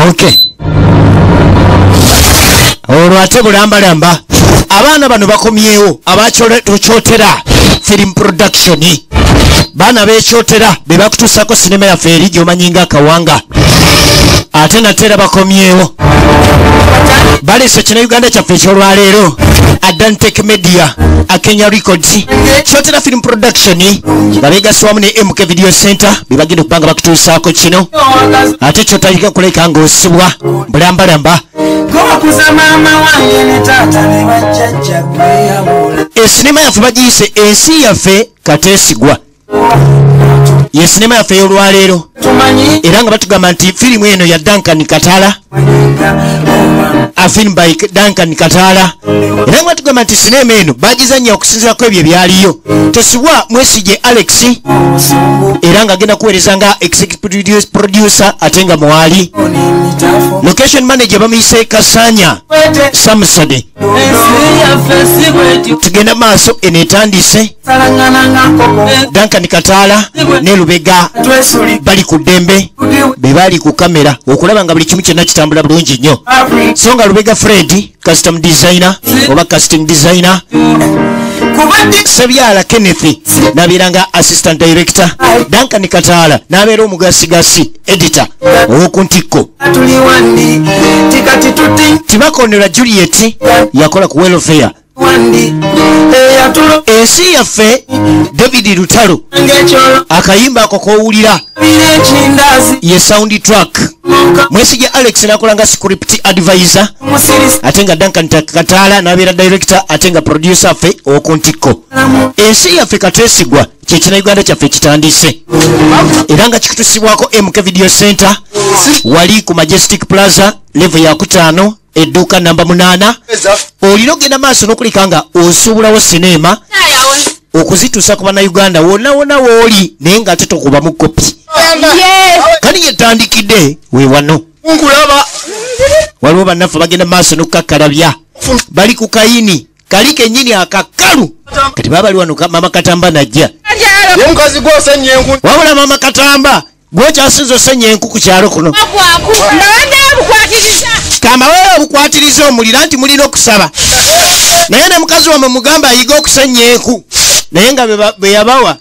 Okay. Olwate bulamba abaana bano bakomyewo abakyotera film production baana bekyotera be bakutuusako sinema yaffe eri gy'omanyinga Kawanga ate natera bakomyewo balese kina Uganda kyaffe ekyolwaleero Adantech Media Akenya Records kyotera film production babegasi wamu ne MK Video Center bebagenda okubanga bakutuusaako kino ate kyotayika kuleka ng'osibwa bulamba esinema yaffe bagiyise ensi yaffe kateesigwa ye sinema yaffe ey'olwaleero era nga batugamba nti firimu eno ya Duncan Katala a film by Duncan Katala era nga batugamba nti sinema eno bagizannya okusinziirako ebyo ebyaliyo Tesibwa Mwesige Alex era nga agenda kuweereza nga executive producer ate nga mwali location manager bamuyise Kasanya Samsade tugenda maaso eno etandise Duncan Katala ne Lubega bali ku ddembe be bali ku kamera okulaba nga buli kimu kyonna kitambula bulungi nnyo so nga Lubega Fred custom designer oba casting designer Sebyala Kenneth nabeeranga assistant director Duncan Katala nabeera omugasigasi editor ow'okuntikko Tibakonera Juliet yakola ku welfare ensi yaffe David Lutalo akayimba ako kowulira ye sound track Mwesige Alex nakolanga script advisor ate nga Duncan Katala nabeera director ate nga producer ffe okuntikko ensi yaffe kateesigwa kyekina Uganda kyaffe kitandise era nga kikutusibwako MK Video Center wali ku Majestic Plaza level ya 5 edduuka namba 8 olina ogenda maaso n'okulika nga osuubulawo sinema okuzituusa ku bannayuganda wonna wooli naye nga ate tokubamu kopi kani yetandikidde we wano waliwo bannaffe bagenda maaso n'okukakkalabya bali ku kayini kali kennyini akakalu kati baba bali wano Mama Katamba najja wabula Mama Katamba gwekyasinza osenya enku ku kyalo kuno kama wewe obukwatiriza omulira nti mulina okusaba naye ne mukazi wamwe mugamba ayiga okusenya enku naye nga be yabawa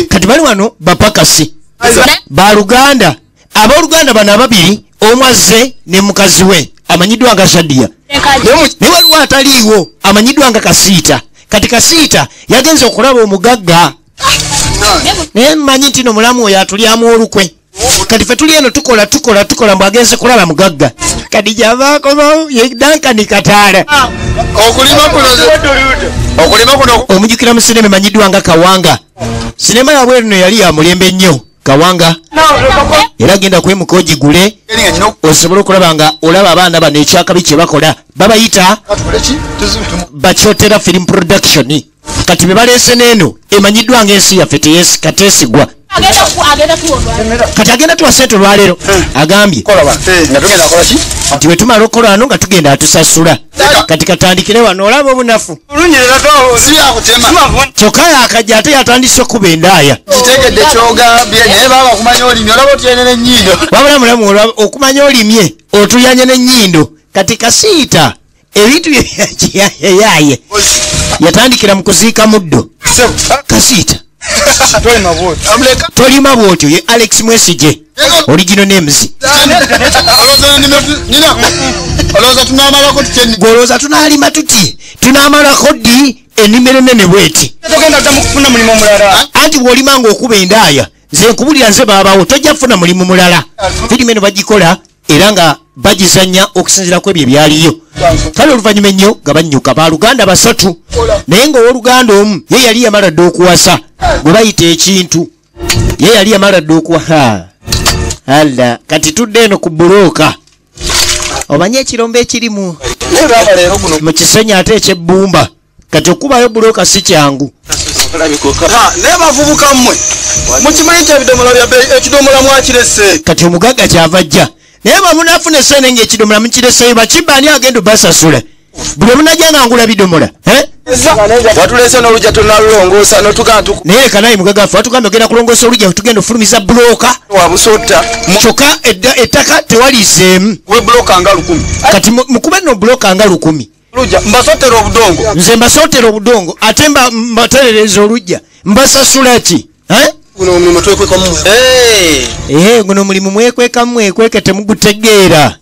kati bali wano bapakasi baluganda abooluganda bano ababiri omu azze ne mukazi we amanyiddwa nga Shadiya naye waliwo ataliiwo amanyiddwa nga Kasiita kati Kasiita yagenze okulaba omugagga naye mmanyi nti no mulamu oyo atulyamu olukwe kati ffe tuli eno tukola mbwagenze kulaba mugagga kati gyavaakomawo ye Duncan Katala okulima kuno omujjukira mu sinema emanyiddwa nga Kawanga sinema yabwe eno yali ya mulembe nnyo Kawanga era genda kwemuka ogigule osobola okulaba nga olaba abaana bano ekyakabi kye bakola babayita bakyotera film production kati be baleese n'eno emanyiddwa ng'ensi yaffe kateesigwa kati agenda tuwa sente olwaleero agambye nti bwe tumala okukola wano nga tugenda atusasula kati katandikire wano olaba obunafu kyokka yakajja ate yatandise okuba endaaya wabula mulamu okumanya olimye otuyanye n'ennyindo kati Kasiita ebintu byeyaye yatandikira mu kuziika muddo Kasiita tolima bwotyo ye Alex Mwesige original names golooza tunaalima tuti tunaamalako ddi ennimiro nene bweti anti bw'olima ng'okuba endaaya nze nkubulira nze baabawo tojja kufuna mulimu mulala firimu eno bagikola era nga bagizannya okusinziirako ebyo ebyaliyo kale oluvannyuma ennyo nga bannyuka baluganda 3 naye ng'owooluganda omu ye yali yamala dde okuwasa gwe bayita ekintu ye yali yamala dde okuwa alla kati tudde eno ku bulooka omanye ekirombe ekirimu mu kisenyi ate ekyebbumba kati okubayo bulooka si kyangu naye bavubuka mmwe mukimanyi nti ekidomola mwakirese kati omugagga kyava jja naye bamunafuna esene ng'ekidomola mukireseyo bakiba ani agenda basasula buli omunajja nga ngula bidomola watulese n'olujja tonalulongoosa notugaa naye kanayi mugagafu watugambye ogenda kulongoosa olujja tugenda ofulumiza bulooka wabusota kyokka ettaka tewaliiseemu we bulooka nga 100 kati mukube nno bulooka nga 100 lujja mbasotera obudongo nze mbasootera obudongo ate mbaterereza olujja mbasasula ki guno omulimu twekwekamu guno omulimu mwekwekamu mwekweke temugutegeera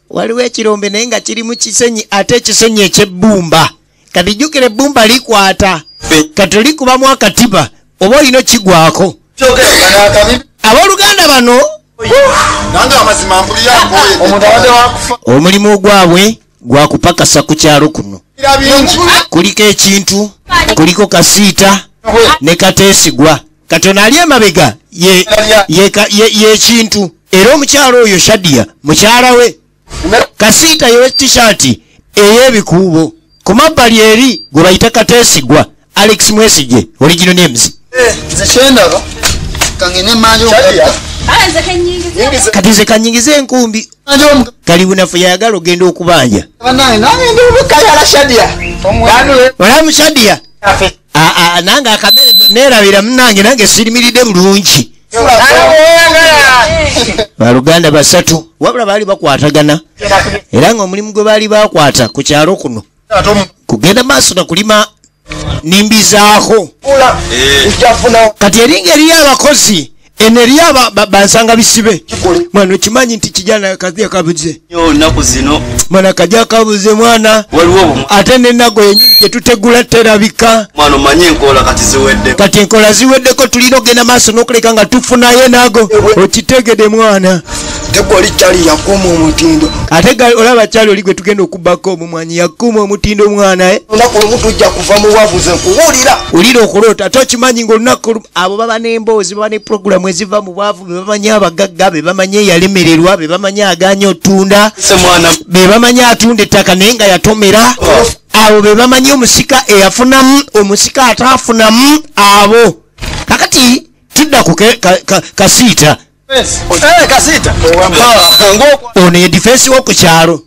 waliwo ekirombe naye nga kiri mu kisenyi ate ekisenyi ekyebbumba kati jjukira ebbumba likwata kati olikubamu akatiba oba olina okigwako abooluganda bano omulimu gwabwe gwakupakasa ku kyalo kuno kuliko ekintu kuliko Kasiita ne Kateesigwa katono ali emabega yekintu era omukyalo oyo Shadia mukyala we Kasiita yewe t-shirt ey'ebikuubo ku mabbali eri gwe bayita Kateesigwa Alex Mwesige original names kati nze kanyingiza enkumbi kali bunafu yayagala ogenda okubanja olamu Shadia nange akamere neerabira munange nange sirimiridde bulungi baluganda basatu wabula baali bakwatagana era nga omulimu gwe baali bakwata ku kyalo kuno kugenda maaso nakulima nimbizaako kati eringa eriyo abakozi eno eriyo bansanga bisibe mwana okimanyi nti kijana kazia kabuze naku zino mwana kajja kabuze mwana ate nenago yenyini gyetutegula terabika mwana omanye enkola kati enkola ziweddeko tulina ogenda maaso n'okuleka nga tufunayo nago okitegede mwana tegoli kyali yakuuma omutindo ate olaba kyali oli gwe tugenda okubbako omumwanyi yakuuma omutindo mwana olunaku lumu tujja kuva mu bwavuze nkuwulira olira okuloota ate okimanyi ngaolunaku abo baba n'emboozi baba ne puroguramu eziva mu bwavu be bamanyi abagagga be bamanyi eyalemererwa be bamanyi aganya otunda be bamanyi atunda ettaka naye nga yatomera abo be bamanyi omusika eyafunamu omusika ataafunamu abo kakati tudda ku Kasiita Kasiita ono ye defense wo ku kyalo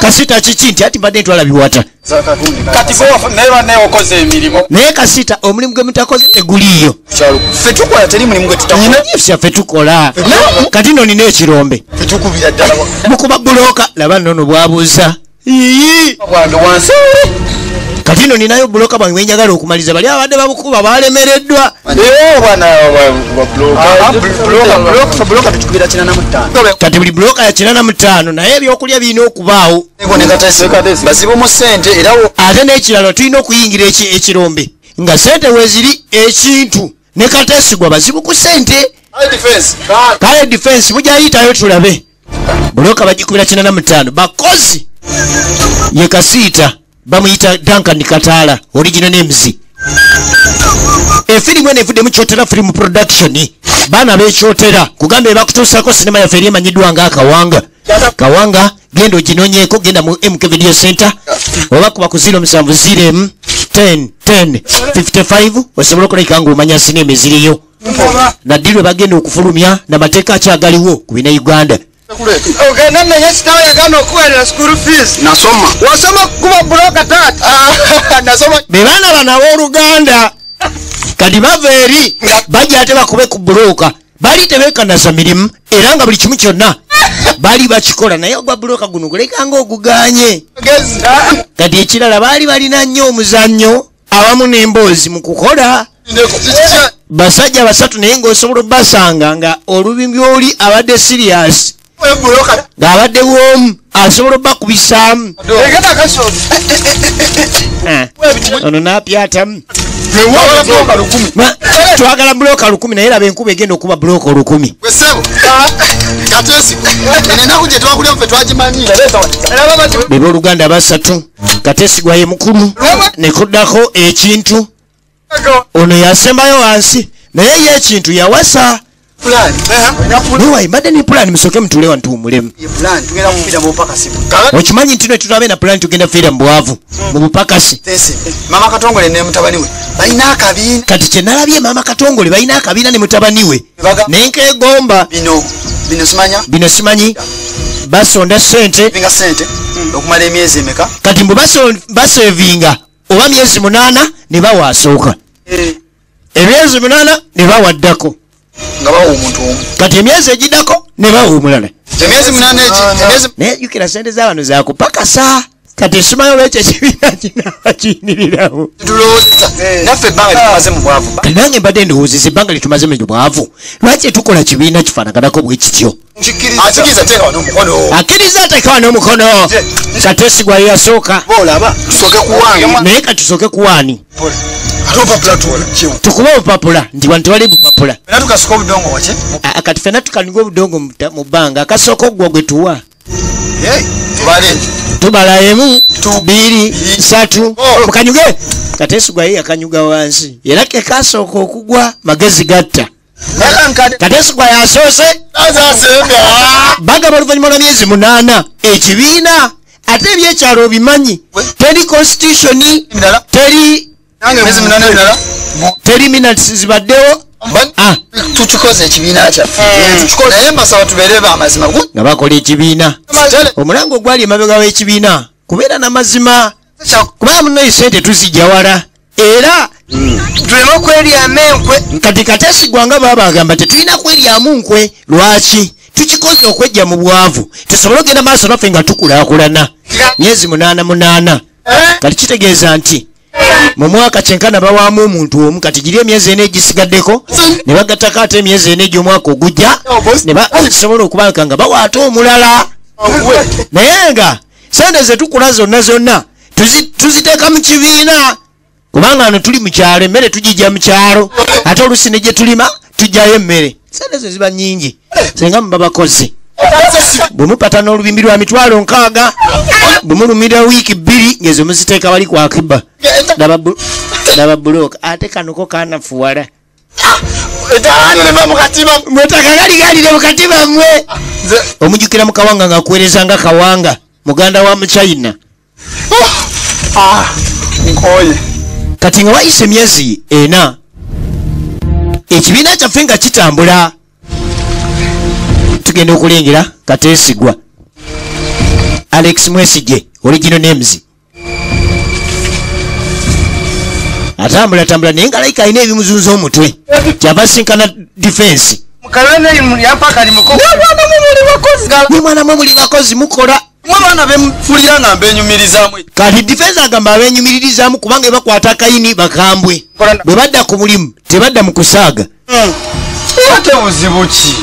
Kasiita kiki nti ati mbadde ntwala biwata kati neokoze emirimu naye Kasiita omulimu gwe mutakoze teguliyo ffe tukola teri mulimu gwe tutaffe tukola kati no nina ekirombe fetukubira ddala mukuba bulooka laba nono bwabuuza bwange wansi kati no ninayo bulooka bwange bwenjagala okumaliza bali abadde babukuba balemereddwa kati buli bulooka ya 45 naye ebyokulya birina okubaawo bazibumu sente era ate n'ekiralo tulina okuyingira ekirombe nga sente weziri ekintu ne Kateesigwa bazibu ku sente kale defense mujayitayo tulabe bulooka bagikubira 45 bakozi ye Kasiita bamuyita Duncan Kataala original names efirimu eno evuddemu Kyotera film production baana b'ekyotera kugamba bakutuusako sinema yaffe eri emanyiddwa nga Kawanga genda oginonyeeko genda mu MK Video Center oba kuba ku 07 10 55 osobola okulabika ng'omanya sinema eziriyo naddilwe bagenda okufulumya n'amateeka akyagaliwo ku bina Uganda ogenda naye sitawo yagana okuweerera school fees nasoma wasoma kuba buloka taata nasoma be baana bano abooluganda kati bava eri bajja ate bakube ku bulooka baali tebeekanaza mirimu era nga buli kimu kyonna baali bakikola naye ogwa bulooka guno gulekanga oguganye kati ekirala baali balina nnyo omuzannyo awamu n'emboozi mu kukola basajja basatu naye ng'osobola obbasanga nga olubimbi oli abadde sirias ng'abadde woomu asobola obbakubisaamu ono n'apyatamu twagala bulooka 10 naye laba enkuba egenda okuba bulooka 10 beba oluganda basatu Kateesigwa ye mukulu nekuddako ekintu ono yasembayo wansi naye ye ekintu yawasa niwayi mbadde ne plan musoke mutulewa ntuwumulemu okimanyi nti netutabe na plan tugenda fiira mu bwavu mu bupakasi mama Katongole ne mutabani we balina akabiina kati kye nalabye mama Katongole balina akabiina ne mutabani we nenkegomba bino simanya bino simanyi basonda sente okumala emyezi emeka kati mbu basevinga oba myezi 8 ne bawa asooka emyezi 8 ne bawa ddako nga bawa omuntu omu kati emyezi egiddako ne bawa omulala emyezi 8 naye jukira sente z'abantu zakupakasa kati esimayo lwekyo ekibiina kinaba kiyinirirawo tulowooza naffe ebbanga litumaze mu bwavu kati nange mbadde ndowoozeza ebbanga litumaze mu bwavu lwaki tukola kibiina kifanaganako bwe kityo akiriza teeka wano omukono akkiriza ateekawa n'omukono kateesigwa yeyasooka boolaba tusooke kuwange naye katusooke kuwaani ate obupapula tuwolekyewo tukube obupapula nti wano tewali bupapula era tukasuka obudongo wake kati fena tukaniga obudongo mu bbanga akasooka ogwo gwe tuwa tubale tubala 1 2 3 mukanyuge kateesigwa ye yakanyuga wansi era ke kasooka okugwa magezi gatta kateesigwa yasoose bagaba oluvannyuma lwa myezi 8 ekibiina ate ebyekyalo obimanyi teri constitution teri minutes zibaddewo tukikoze ekibiina kyaffe naye mbasaba tubeere bamazima nga bakola ekibiina omulango ogwali emabega w'ekibiina kubeera n'amazima kubanga munaye sente tuzijja wala era tuleme okweryamu enkwe kati kateesigwa nga baba bagamba tetulina kweryamu nkwe lwaki tukikoze okwejja mu bwavu tusobole okugenda maaso naffe nga tukulaakulana myezi 8 kati kitegeeza nti mu mwaka kyenkana bawaamu omuntu omu kati giri emyezi 4 egisigaddeko ne bagattako ate emyezi 4 egy'omwaka ogujja ne basobola okubaka nga bawa ate omulala naye nga sente ze tukula zonna tuziteeka mu kibiina kubanga ano tuli mu kyalo emmere tugijja mu kyalo ate olusi ne gye tulima tujjayo emmere sente zo ziba nnyingi senga muba bakozi bwe mupata n'olubimbi lwa 60,000 bwe mulumira wiiki 2 ngezo muziteeka wali ku akiba daba bulooka ate kanoko kanafuwala mwetaka galigalire mu katiba mmwe omujjukira mu kawanga nga akuweereza nga kawanga muganda wa muchina kati nga wayise emyezi 4 ekibiina kyaffe nga kitambula tugenda okulengera kateesigwa Alex Mwesige original names atambula naye nga layika alina ebimuzunza omutwe kyabasinkana defense ne mwana mwe muli bakozi mukola mwana bemfulira nga mbenyumirizaamu kati defense agamba abenyumirizaamu kubanga bakwata akayini bakambwe bwe badda ku mulimu tebadda mu kusaaga ate buzibu ki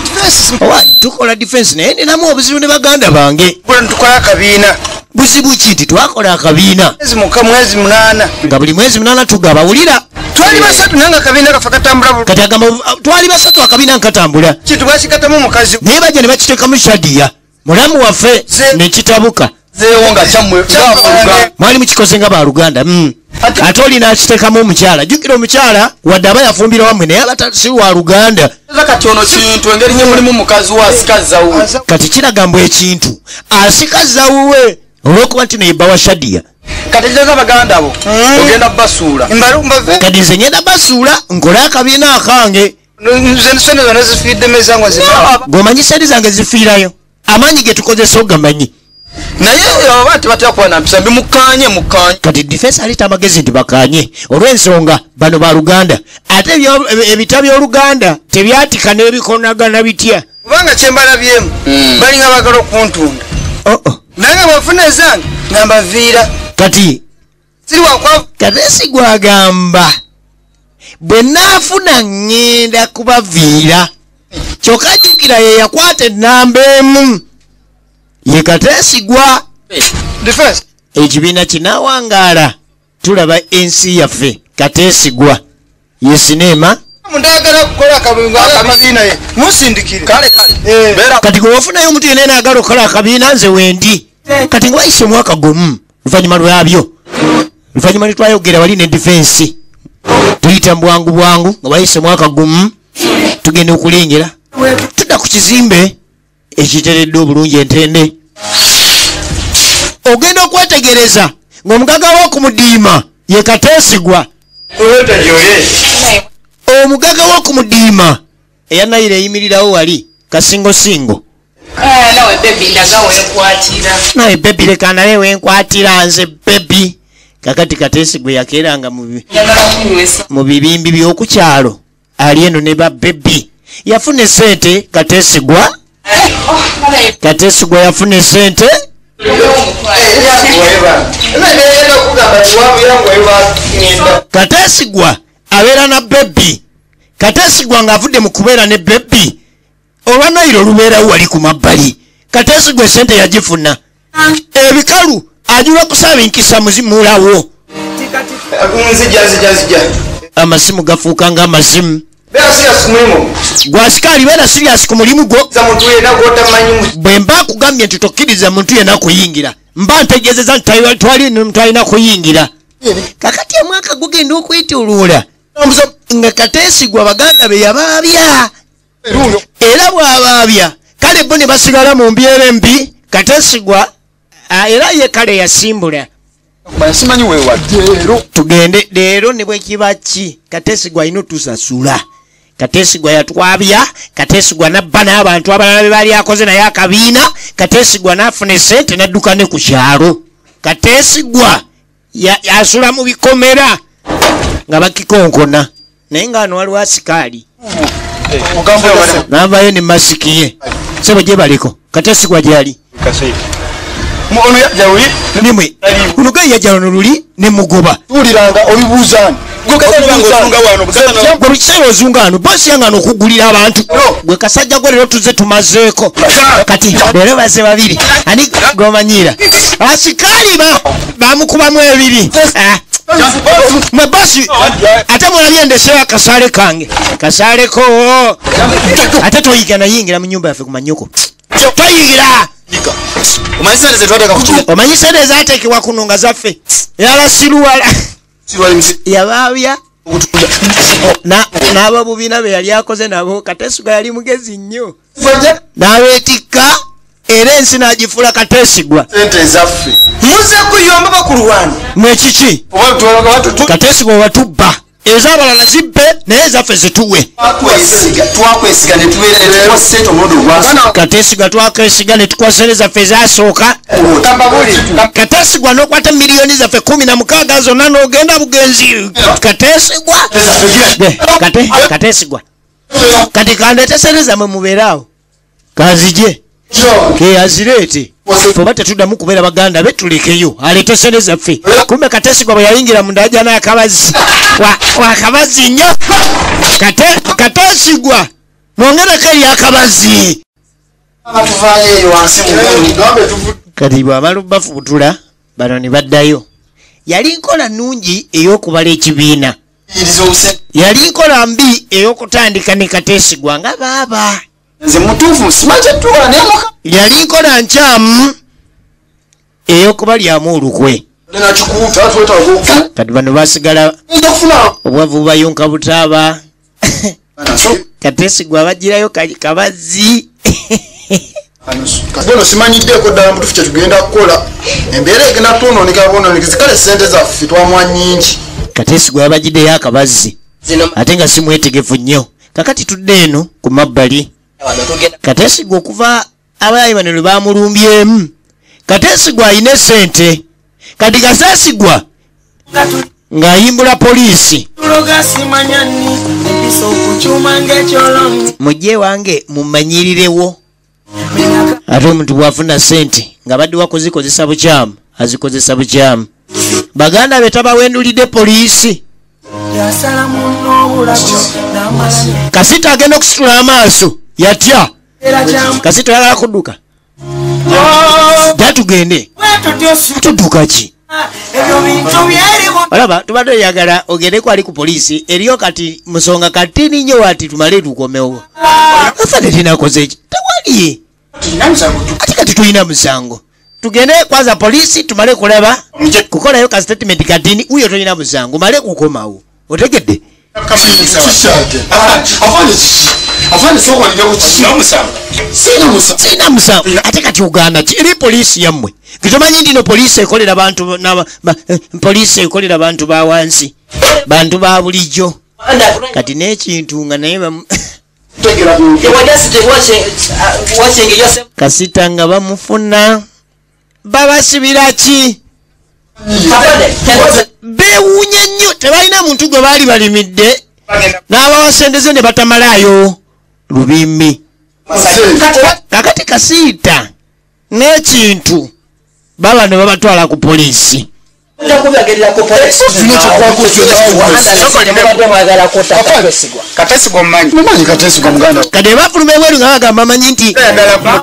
tukola defense naye ninamu obuzibu ne baganda bange tukola akabiina buzibu ki nti twakola akabiina mwezi 8 nga buli mwezi 8 tugabawulira twali 3 nanga akabiina kafa katambula kati agamba twali 3 akabiina nkatambula kintu bwakikatamu omukazi naye bajja ne bakiteekamu shadiya mulamu waffe nekitabuka zeewonga kyammwe mwali mukikoze nga baluganda ate olina akiteekamu omukyala jjukira omukyala wadde aba yafumbira wammwe naye aba si wa luganda kati ono kintu engeri nye mulimu mukazi wa asikazawuwe kati kiragambwa ekintu asikazawuwe olwokuba nti noyebba wa shadiya kati kiteeza baganda abo ogenda basuula kati nze ngenda basuula nkole akabiina akange sente zonna zifiidde mezangwa ng'omanyi sente zange zifiirayo amaanyi ge tukozesa ogamanyi naye aba tebatera kuba na mpisa mbimukanye kati defense aleta amagezi nti bakanye olw'ensonga bano ba luganda ate ebita by'oluganda tebyatika n'ebikonagana bitya kubanga kyembalabyemu balinga bagala okuntunda nange bwafuna ezange nga mbaviira kati siri wakwavu kateesigwa agamba bwe naafuna ŋŋenda kubaviira kyokka jjukira ye yakwata ennamba emu ye kateesigwa defense ekibiina kinaawangaala tulaba ensi yaffe kateesigwa ye sinema mundagala kukola akabiina ye musindikire kale kati gwe wafunayo omuntu yenna naagala okukola akabiina nze wendi kati nga wayise omwaka gumu luvannyuma lwabyo luvannyuma netwayogera wali ne defense tuyita bwangu nga wayise omwaka gumu tugenda okulengera tudda ku kizimbe ekiteredde obulungi entende ogenda okwetegereza ng'omugaga w'okumudiima ye kateesigwa omugaga w'okumudiima eyanayira eyimirirawo wali kasingosingo nawe baby ndaga wenkwatira. Nawe baby leka nawe wenkwatira nze baby. Kakati Katesigwa yakeranga mu bibimbi by'okukyalo. Ali eno ne ba baby. Yafune sente Katesigwa. Katesigwa yafune sente. Katesigwa abeera na baby. Katesigwa ng'avudde mu kubeera ne baby. Olwanairo lubeerawo wali ku mabbali. Katesigwa sente yagifuna. Ebikalu ajula kusabinkisa muzimulawo. Amasimu gafuuka ng'amasimu. Gwasikaali beera serious ku mulimu gwo. Bwe mba kugambye nti tokkiriza muntu yenna kuyingira. Mba ntegeezeza nti twalina kuyingira. Kakati omwaka gugenda okwetuluula. Nga Katesigwa baganda be yabaabya. Era bw'abaabya kale bo ne basigala mu mbeera embi. Katesigwa era ye kale yasimbula. Tugende leero ne bwe kiba ki Katesigwa alina otusasula. Katesigwa yatwabya. Katesigwa nabba n'abantu abalala be baali akoze naye akabiina. Katesigwa n'afuna sente n'adduka ne ku kyalo. Katesigwa asula mu bikomera nga bakikonkona naye ng'ano waliwo asikaali n'avaayo ne masiki ye. Sebo gye baliko Katesigwa gyali nimwe luno gayi yajja luno luli ne mugoba tuliranga obibuuzani gwe lukiseera ozunga ano bosi yangano okugulira abantu gwe kasajja gwe leero tuze tumazeeko kati leero baze babiri ani gomanyira asikaali bamukubamu ebiri mwe bosi ate mulabye ndeseeyo akasaale kange kasaaleko ate toyiga nayingira mu nyumba yaffe ku manyoko toyigira omanyi sente ezaateekebwa kuno nga zaffe yala siruwala yabaabya n'ababubiina be yali akoze nabo. Katesigwa yali mugezi nnyo n'abeetikka era ensi n'agifuula Katesigwa. muze kuyomba bakulu wange mwekiki Katesigwa watubba ez'abalala zibbe naye ezaffe zituwe. Katesigwa twakwesiga ne tukwasa sente zaffe ezasooka. Katesigwa n'okwata miliyoni zaffe 16 zonna n'ogenda bugenzi. Katesigwa kati kandeete sente zammwe mubeeraawo kanzije ke azireete oba tetuddamu kubeera baganda be tulekeyo aleete sente zaffe. Kumbe Katesigwa bwe yayingira mu ndaja n'akabazi wakabazi nnyo. Katesigwa nongereko eri akabazi kati bw'amala bafubutula bano ne baddayo. Yali nkola nnungi ey'okubala ekibiina, yali nkola mbi ey'okutandika ne Katesigwa nga baaba. Yali nkola nkyamu ey'okubalyamu olukwe. Kati bano basigala obwavu bubayonka butaaba. Katesigwa abagirayo kabazi. Kabono simanyiddeeko ddala mutufu kye tugenda kukola. Embeera egenda twonooneka bonooneka zikale sente zaffe twamwa nnyingi. Katesigwa yabagiddeyo akabazi ate nga si mwetegefu nnyo. Kakati tudde eno ku mabbali. Katesigwa okuva abayi bano lwe bamulumbyemu. Katesigwa alina sente. Kati Katesigwa ng'ayimbula poliisi. Mujje wange mumanyirirewo. Ate omuntu bw'afuna sente nga badde wakuzikozesa bukyamu azikozesa bukyamu. Baganda be tabawendulidde poliisi. Kasita agenda okusitula amaaso yatya. Kasita oyagala kudduka tugende tudduka ki? Olaba tubadde oyagala ogendeko ali ku poliisi eriyo kati musonga katini nnyo wati tumale tukomewo. Afande tinakoze ki? Tewali ate kati tulina musango tugende kwanza poliisi tumale kulaba kukolayo ka statement katini uyo tolina musango male kukomawo. Otegedde? Sina musango ate kati Uganda kiri poliisi yammwe. Kitumanyi ndino poliisi ekolera bantu poliisi ekolera bantu ba wansi bantu ba bulijjo. Kati n'ekintu nga naye kasita nga bamufuna babasibira ki bewuunya nnyo tebalina muntu gwe baali balimidde n'abawasendeze ne batamalayo lubimbi kakati kasiita n'ekintu baba ne babatwala ku poliisi kade bafuluma ebweru nga bagamba manyi nti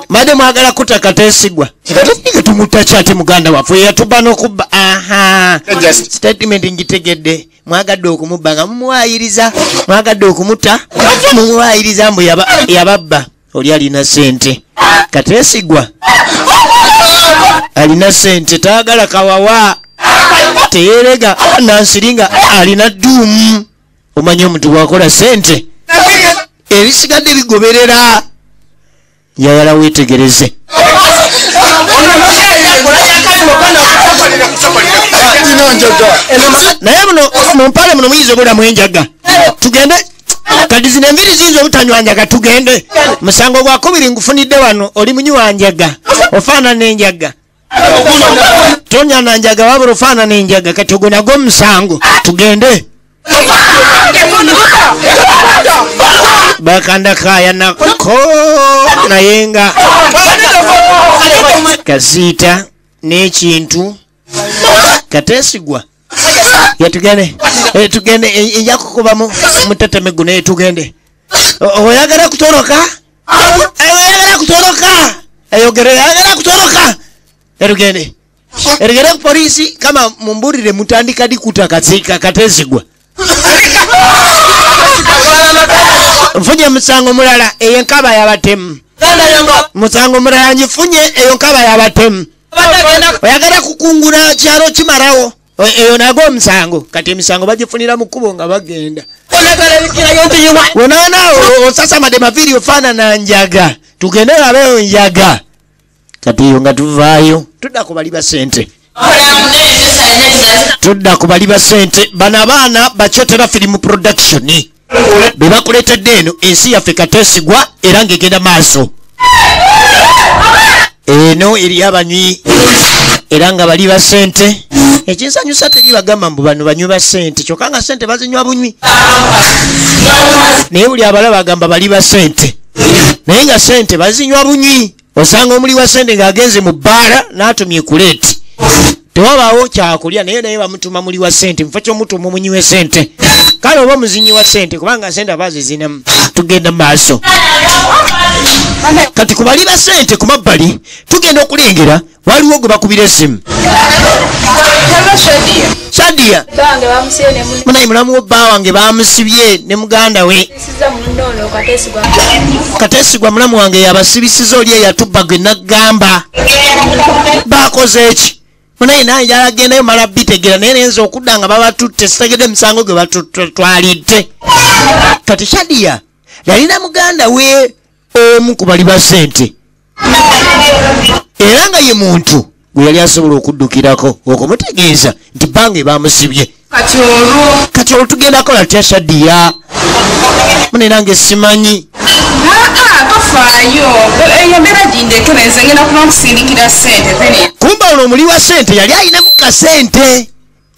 madde mwagala kuta Kateesigwa nga tumutta kyate muganda waffe yatuba n'okubba. Statement ngitegedde mwagadde okumubba nga mumuwayiriza mwagadde okumuta mumuwayiriza mbu yababba oli alina sente. Kateesigwa alina sente taagala kawawa teyerega nansiringa alina dduumu. Omanye omuntu bwakola sente ebisigadde bigoberera yayala wetegereze. Naye muno mumpale muno muyinza obulamu enjaga tugende kati zino enviri ziyinza obutanywa njaga tugende musango gwa 2 ngufunidde wano oli munywa njaga ofaanana enjaga tonya na njaga wabula ofaanana enjaga kati ogwo nagwo musango tugende. Bakanda kaya nako nayenga kasiita n'ekintu Kateesigwa yatugende tugende enjakukubamu mutatemegu naye tugende. Oyagala kutoroka oyagala kutoroka erugende erugende ku poliisi kama mumbulire mutandika dikuta Kateesigwa. Nfunye musango mulala eyo nkaba y'abatemu. Musango mulala njifunye eyo nkaba y'abatemu. Oyagala kukungula kyalo kimalawo eyo nago omusango kati emisango bagifunira mu kkubo nga bagenda. Wonaana osasamade maviri ofaanana njaga tugende labeyo njaga kati eyo nga tuvaayo tudda ku bali ba sente. Tudda ku bali ba sente bano abaana bakyotera film production be bakuleetedde eno ensi yaffe Kateesigwa era ng'egenda maaso. Eno eri abanywi era nga bali ba sente. Ekinsanyusa teri bagamba mbu bano banywi ba sente kyokka nga sente bazinywa bunywi naye buli abala bagamba bali ba sente naye nga sente bazinywa bunywi. Osanga omuli wa sente ng'agenze mu bbaala n'atumye kuleeti tewabaawo kyakulya naye bamutuma muli wa sente mufo ky'omutuma omunyi we sente kale oba muzinyi wa sente kubanga sente abazizinamu tugenda maaso. Kati ku bali ba sente ku mabbali tugenda okulengera waliwo gwe bakubira essimu. Shadia munayi mulamu w'obba wange bamusibye ne muganda we Kateesigwa mulamu wange yabasibisiza oli eyatubba gwe naggamba bakoze eki munayi naye yalagendayo mala bitegera naye nayinza okudda nga babatutte sitegedde emisango gwe batutwalidde. Kati Shadia yalina muganda we omu ku bali ba sente era nga ye muntu gwe yali asobola okuddukirako okumutegeeza nti bange bamusibye. Kati olwo tugenda kola tya Shadia mune nange simanyi kumba ono omuli wa sente yali ayinamu kasente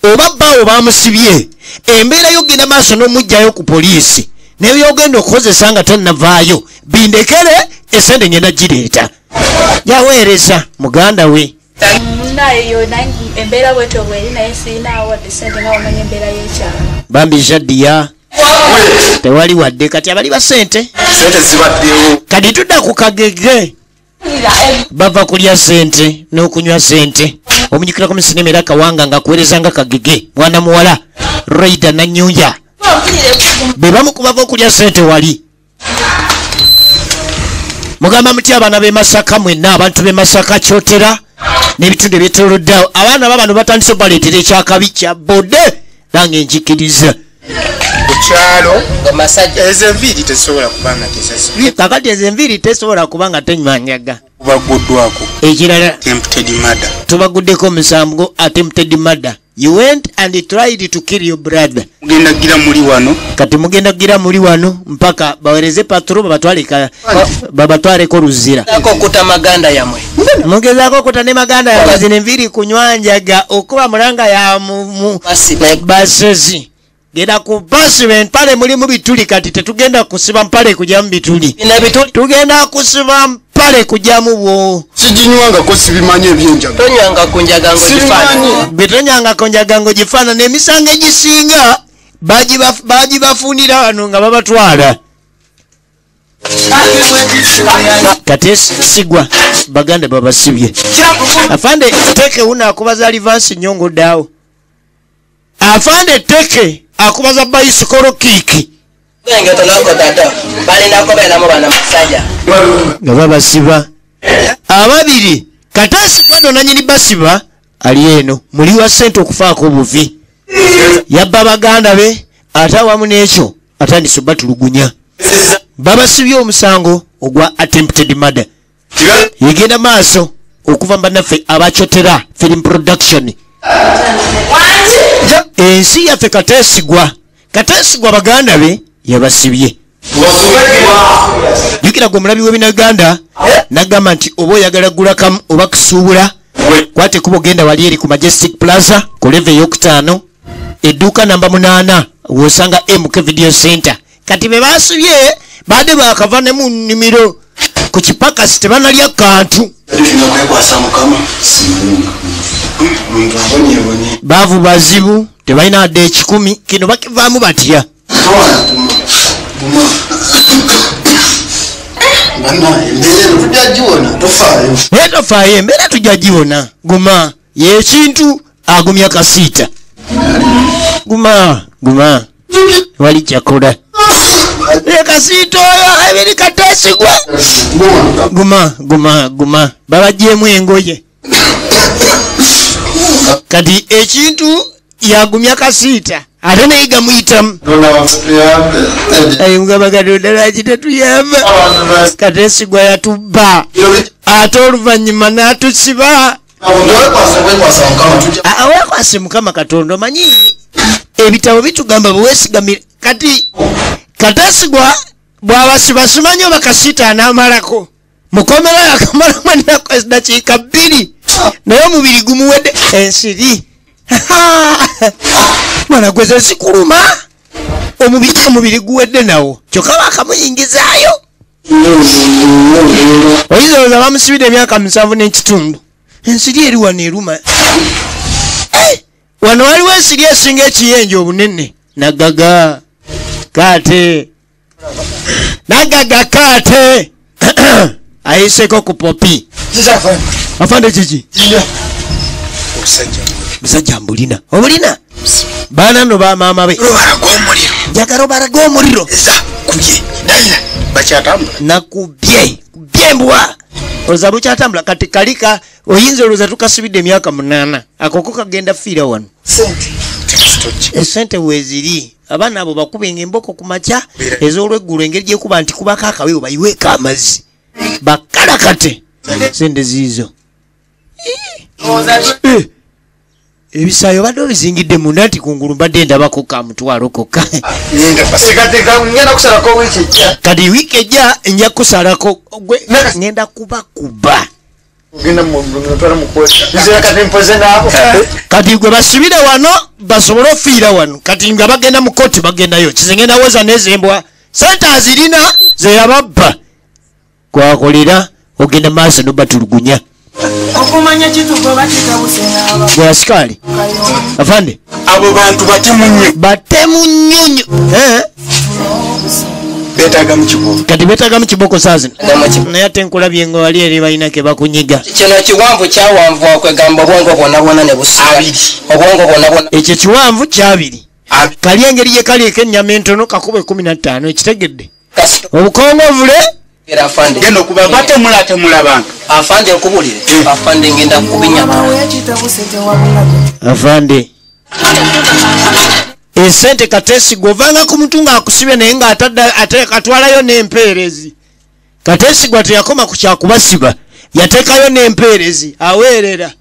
oba bbawo bamusibye embeera y'ogenda maaso n'omugjayo ku poliisi nebyogenda okukozesa nga tannavaayo bindekere esente ngenda gireeta yaweereza muganda we. Bambi Shadia tewali wadde kati abali ba sente kati tudda ku kagege bava kulya sente n'okunywa sente. Omunyikirako mu sinema era Kawanga ng'akuweereza nga kagege mwana muwala Raida Nanyunya be bamu ku bava okulya sente wali. Mugamba muti abaana b'e Masaka mwenna abantu b'e Masaka Kyotera n'ebitundu ebyetooloddeawo abaana babano batandise obaleetera ekyakabi kya bode nange njikiriza kukyalo ezo enviiri tesobola kubanga tesasi kakati ezo enviiri tesobola kubanga tenywa njaga baguddwako ekirala tempted murder tubaguddeko omusango attempted murder You went and tried to kill your brother. Mugenda gira muri wano. Kati mugenda gira muri wano mpaka bawereze patro babatwale ko ruzira. Ako kuta maganda yamwe. Mugezako kutane maganda ya zine mviri kunywanjaga okuba mulanga ya basezi. Genda ku basement pale muri mu bituli kati tetugenda kusiba mpale kujja mu bituli. Tugenda kusiba mpale kujja mu bwo. Sijinywanga ko sibimanye ebyenjaga. Tonywanga kunjaga ngo gifana. Betonyanga konjaga ngo gifana n'emisango egisinga baji bafunira wano nga babatwala. Kati sigwa baganda babasibye. Afande teke una akubaza Alivance Nyongo dawo. Afande teke akubaza bicycle kiki. Nge toloko tata. Bali nako bela mu bana musajja. Nga babasiba. Ababiri Katasi kwado nanyini basiba ali eno muli wa sente okufaako obuvi. Yabba baganda be atawamu n'ekyo atandise batulugunya. Babasibye omusango ogwa attempted murder. Yegenda maaso okuva mbannaffe abachotera film production. Ensi yaffe Kateesigwa baganda be yabasibye. Jukira gwe mulabi w'ebinaganda nagamba nti oba oyagala gula kamu oba kusuubula kwate kuba ogenda wali eri ku Majestic Plaza ku level ey'okutaano edduuka namba 8 wosanga MK Video Center. Kati be basibye badde bakava ne mu nnimiro ku kipakasi tebanalya kantu. Baavu bazibu tebalina adde ekikumi kino bakivaamu batya. Tofaayo embeera tujja giwona. Guma yekintu agumya kasiita. Guma wali kyakola kasiita oyo ebiri Kateesigwa. Guma babajjeemu engoye. Kati ekintu yagumya kasiita ate naye gamuyitamu. Mugabagadoda lwaki tetuyamba. Kateesigwa yatubba ate oluvannyuma n'atusiba. Weekwase Mukama Katonda omanyi ebitabo bitugamba bweweesigamire. Kati Kateesigwa bw'abasiba simanyi oba kasiita anaamalako mukomera yakamalamu eddakiika 2 naye omubiri gumuwedde ensiri. Mwana gweze sikuluma omubiri guwedde nawo kyokka bakamuyingizaayo. Oyinza bamusibidde emyaka 7 n'ekitundu. Ensiri eri wano eruma. Wano waliwo ensiri esinga ekiyenje obunene. Nagaga Kaate ayiseko ku popi. Afande kiki? Musajja mbulina. Obulina? Baana no ba maama be. Njagala obaraga omuliro. Nakubye mbwa. Oza bukyatambula kati kalika oyinza olwoza tukasibidde emyaka 8. Akoko kagenda fiira wano. Esente weziri. Abaana abo bakubenga emboko ku makya ez'olweggulo engeri gyekuba nti kubako akawewo bayiweeko amazzi. Bakalakate. Sente ziizo. Ebisaayo badde obizingidde munda nti kungulu mbadde ndabako ka mutwalo kokka. Kati wiiki ejja nja kusalako ngenda kubakuba. Kati gwe basibire wano basobole ofiira wano. Kati nga bagenda mu kooti bagendayo kizengenda woza n'ezembwa sente azirina ze yababba. Kwakolera ogenda maaso n'obatulugunya. Okumanya kitugo bakitabuse n'aba. Gwe asikali. Afande. Abo bantu batemu nnyo. Betaga mu kiboko. Kati betaga mu kiboko saazi. Naye ate nkulabye nga wali eri balina ke bakunyiga. Kino kiwanvu kyawanvu okwegamba obwongo bwonna ne busigala. Obwongo bwonna. Ekyo kiwanvu kyabiri. Kali engeri gye kali ek'ennyama entono kakube 15 ekitegedde. Obukongovule era afande. Genda okuba batemulate mulabanga. Afande okubulire. Afande ngenda kubinyama. Afande. Esente Kateesigwa ovanga ku mutunga akusibye naye nga ate katwalayo n'empeerezi. Kateesigwa teyakoma ku kyakubasiba yateekayo n'empeerezi aweerera.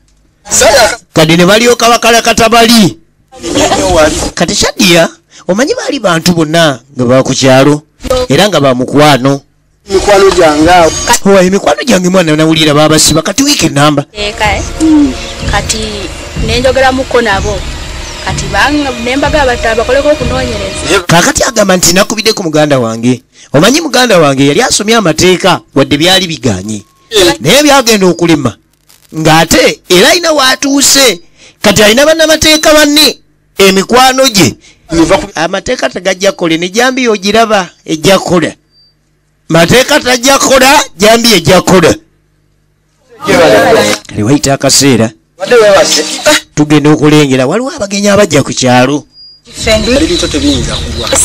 kadi ne balyoka bakala katabali kati Shadia omanyi baali bantu bonna nga bakukyalo era nga bamukwano mikwano gyange owa emikwano gyange mwana nawulira babasiba kati wiiki namba kati nenjogera muko nabo kati nembaga bakoleko okunoonyereza kakati agamba nti nakubiddeko muganda wange omanyi muganda wange yali asomye amateeka wadde byali biganye naye byagenda okulema ng'ate era alina waatuuse kati alina bannamateeka banne emikwano gye amateeka tegajja kole ne jambi ogiraba ejja kola mateeka tajja kola jambi ejja kola kale wayita akaseera tugenda okulengera waliwo abagenyi abajja ku kyalo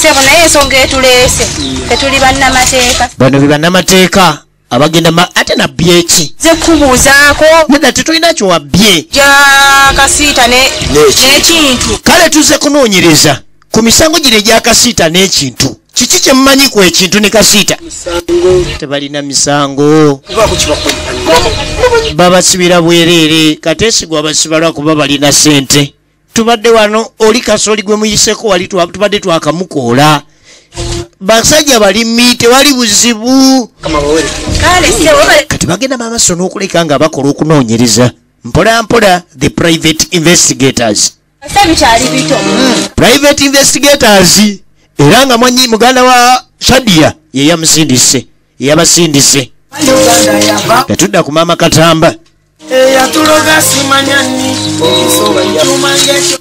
sebo naye ensonga etuleese tetuli bannamateeka bano be bannamateeka abagenda ate nabbye eki ze kubuuzaako nedda tetulina kyowabbye ja kasiita n'ekintu kale tuzze kunoonyereza ku misango gino egyakasiita n'ekintu kiki kyemumanyi ku ekintu ne kasiita tebalina misango babasibira bwereere kateesigwa abasiba lwakuba balina sente tubadde wano oli kasooli gwe muyiseko wali tubadde twakamukoola basajja balimi tewali buzibu kati bagenda maaso n'okuleka nga bakola okunoonyereza mpola mpola the private investigators private investigators era nga mwanyi muganda wa Shadia ye yamusindise yabasindise yatudda ku maama Katamba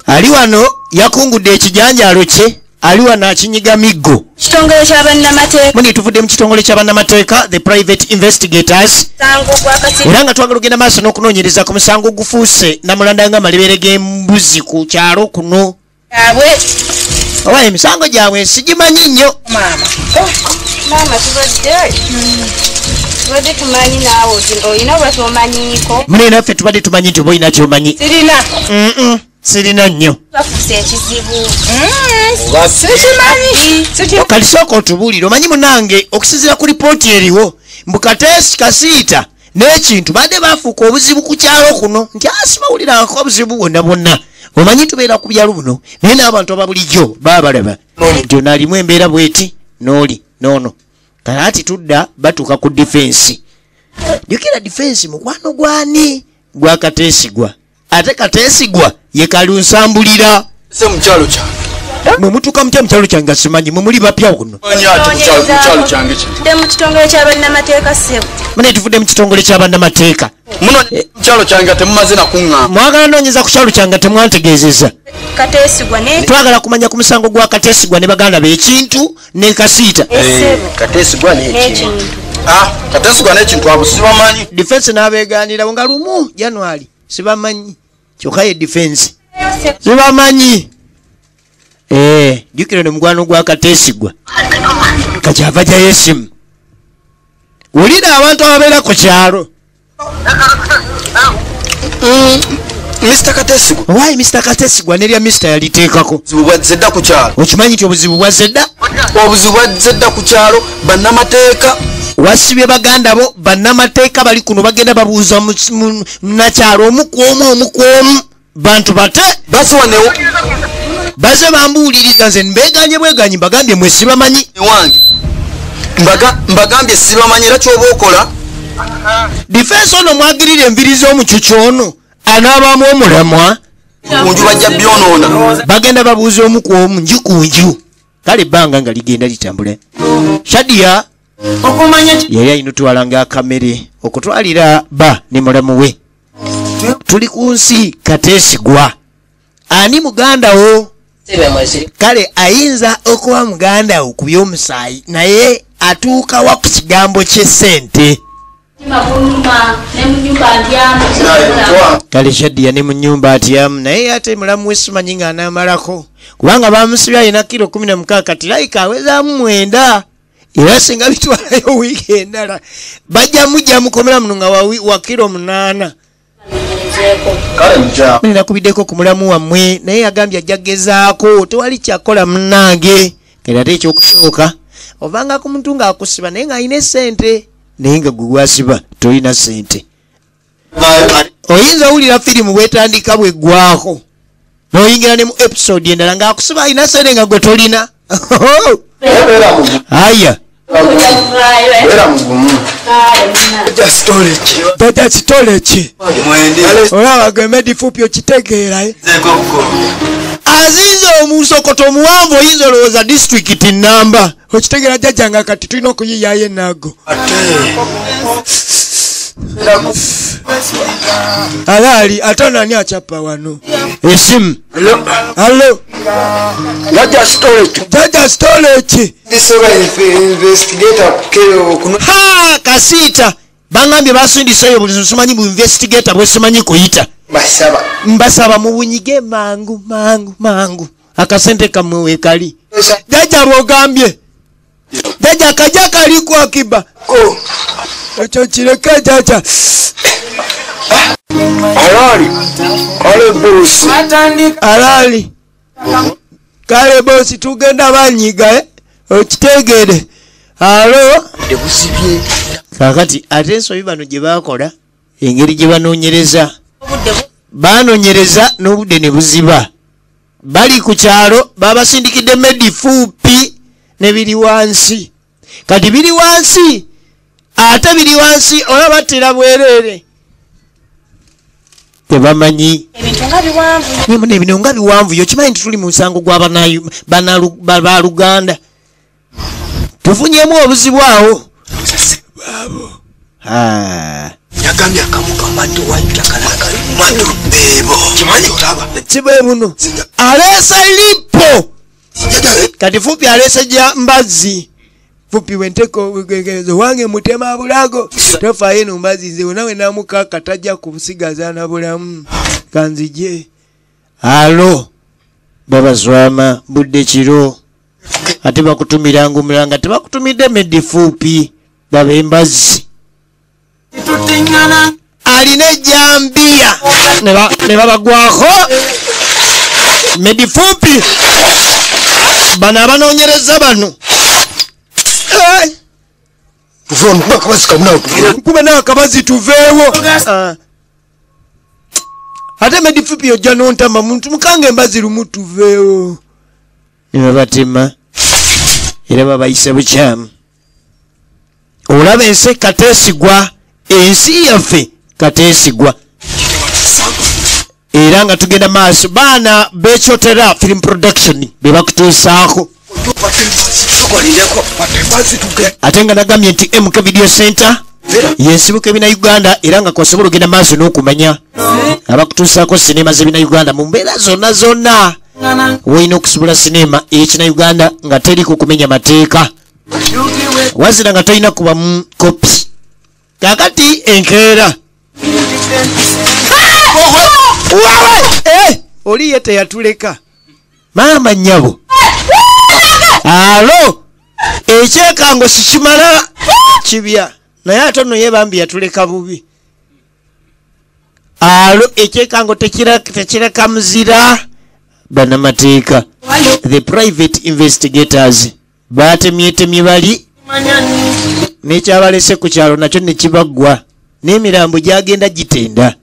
ali wano yakungudde ekijanjaalo kye ali wano akinyiga miggo kitongole ky'abannamateeka muni tuvudde mu kitongole ky'abannamateeka the private investigators era nga twagala ogenda maaso n'okunoonyereza ku musango gufuuse namulanda nga malebere g'embuzi ku kyalo kuno oba emisango gyabwe sigimanyi nnyo tubadde tumanyi naawe olina bwe tomanyiko mune naffe tubadde tumanyi nti oba olina kyomanyi sirina nnyo bafuuse ekizibu kali sooka otubuulire omanyi munange okusinziira ku lipooti eriwo mbukateesi kasiita n'ekintu badde bafuuka obuzibu ku kyalo kuno nti asibawulirako obuzibu bwonna bwonna omanyi tubeera ku byalo buno naye n'abantu aba bulijjo baba balaba nti ono alimu embeera bweti n'oli noono kalaati tudda batuuka ku difensi jukira difensi mukwano gwani gwa kateesigwa ate kateesigwa ye kalunsambulira se mukyalo kyange mwe mutuuka mutya mukyalo kyange nga simanyi mwe muli bapya kuno mukyalo kyange tudde mu kitongole ky'abannamateeka ssebo mune tuvudde mu kitongole ky'abannamateeka muno mukyalo kyange temumaze nakuŋŋamba mwagala noonyeza ku kyalo kyange temwantegeezeza kateesigwa twagala kumanya ku musango gwa kateesigwa ne baganda be ekintu ne kasiita kateesigwa n'ekintu kateesigwa n'ekintu abo sibamanyi difensi n'abeeganirawo nga lumu January sibamanyi kyokka ye difensi sibamanyi jukira ne mugwano gwa kateesigwa kakyava jayo esimu wulira abantu ababeera ku kyalo Mr. Kateesigwa waayi Mr. Kateesigwa nerya Mr. yaliteekako obuzibu bwazze dda ku kyalo okimanyi nti obuzibu bwazze dda obuzibu bwazze dda ku kyalo bannamateeka wasibye baganda bo bannamateeka bali kuno bagenda babuuza munakyalo omu ku omu bantu bate basiwanewo baze bambuuliriza nze mbeeganye bweganyi mbagambye mwe sibamanyi ewange mbagambye sibamanyi era kyoba okola difensi ono mwagirira enviri z'omucucu ono anaabaamu omulamwa kunju bajja byonoona bagenda babuuza omu ku omu nju ku nju kale ebbanga nga ligenda litambula Shadia yali alina otwalanga akamere okutwalira ba ne mulamu we tuli ku nsi Kateesigwa ani muganda wo kale ayinza okuba muganda wo ku by'omusaayi naye atuukawa ku kigambo ky'essente kale Shadia ne mu nnyumba atyamu naye ate mulamu we simanyi ng'anaamalako kubanga bamusibya alina kilo 16 kati layika awezaamu 9 era singa bitwalayo wiiki endala bajja mujja mukomera muno nga wa kilo 8 nakubiddeko ku mulamu wammwe naye yagambye ajja gezaako tewali kyakola munnange era ate ekyokusooka ovanga ku muntu ng'akusiba naye ng'alina essente naye nga gwe gwasiba tolina ssente oyinza owulira firimu bwetandika bweggwako n'oyingira ne mu episode endala ng'akusiba alina sente nga gwe tolina aya jaja kitole ki olaba gemedi fupi okitegeera aziza omusokoto omuwanvu oyinza olowooza disitulikiti namba okitegeera jajja nga kati tulina okuyiyayo enaago alaali ate nani acapa wano esimu alo jaja storage ha kasiita bangambye basindiseyo buli simanyi bu investigator bwe simanyi kuyita mbasaba mubunyige mangu akasente kamwe wekali jaja bwogambye jaja kaja kali ku akiba ekyo kireke jaja alali kale bosi tugenda banyiga okitegere alo kakati ate ensobi bano gye bakola engeri gye banoonyereza n'obudde ne buziba bali ku kyalo babasindikidde medi fuupi ne biri wansi kati biri wansi ate biri wansi olaba batera bwereere tebamanyi ebintu nga biwanvu yokimanyi nti tuli mu musango gw'abaluganda tufunyemu obuzibu awo yagambye akamu kamadde kibe buno aleese lipo kati fupi aleese gya mbazzi fupi wenteko wange mutema bulago tofayo no mbazzi nze nawe namuka katajja kubusigaza na bulamu kanzije alo baba zwama budde kiro ate bakutumira ngumulanga tebakutumidde medi fupi baba embazzi alina ejjambiya ne babagwako medi fupi bano abanoonyereza bano nkuba n'akabazi tuveewo ate medi fupi ojja nontama muntu mukanga embazi lumu tuveewo ne babatema era babayise bukyamu olaba ensi kateesigwa ensi yaffe kateesigwa era nga tugenda maaso baana bekyotera film production bebakutuusaako ate nga nagambye nti MK Video Center yensibuka ebina Uganda era nga kwasobola ogenda maaso n'okumanya abakutuusaako sinema z'ebina Uganda mu mbeera zonna woyina okusubula sinema ey'ekina Uganda nga teri ku kumenya mateeka wazira nga tolina kuba mu kopi kakati enkeera oli ye teyatuleka maama nnyabo alo ekyekango sikimala kibya naye ate nno ye bambi yatuleka bubi alo ekyekango tekireka muzira banamateeka the private investigators batemyetemye bali n'ekyabalese ku kyalo nakyo ne kibaggwa n'emirambo gyagenda gitenda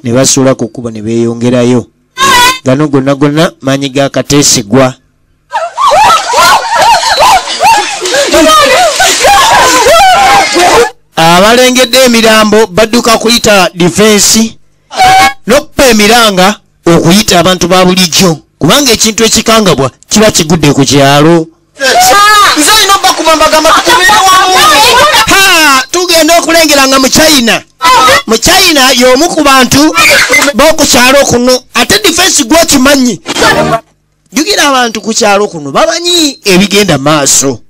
ne basuula ku kkubo ne beeyongerayo gano gonna maanyi ga kateesigwa abalengedde emirambo badduka kuyita defense n'okupa emiranga okuyita abantu ba bulijjo kubanga ekintu ekikangabwa kiba kigudde ku kyalo tugenda okulengera nga mu China y'omu ku bantu b'oku kyalo kuno ate defense gwokimanyi jugira abantu ku kyalo kuno bamanyi ebigenda maaso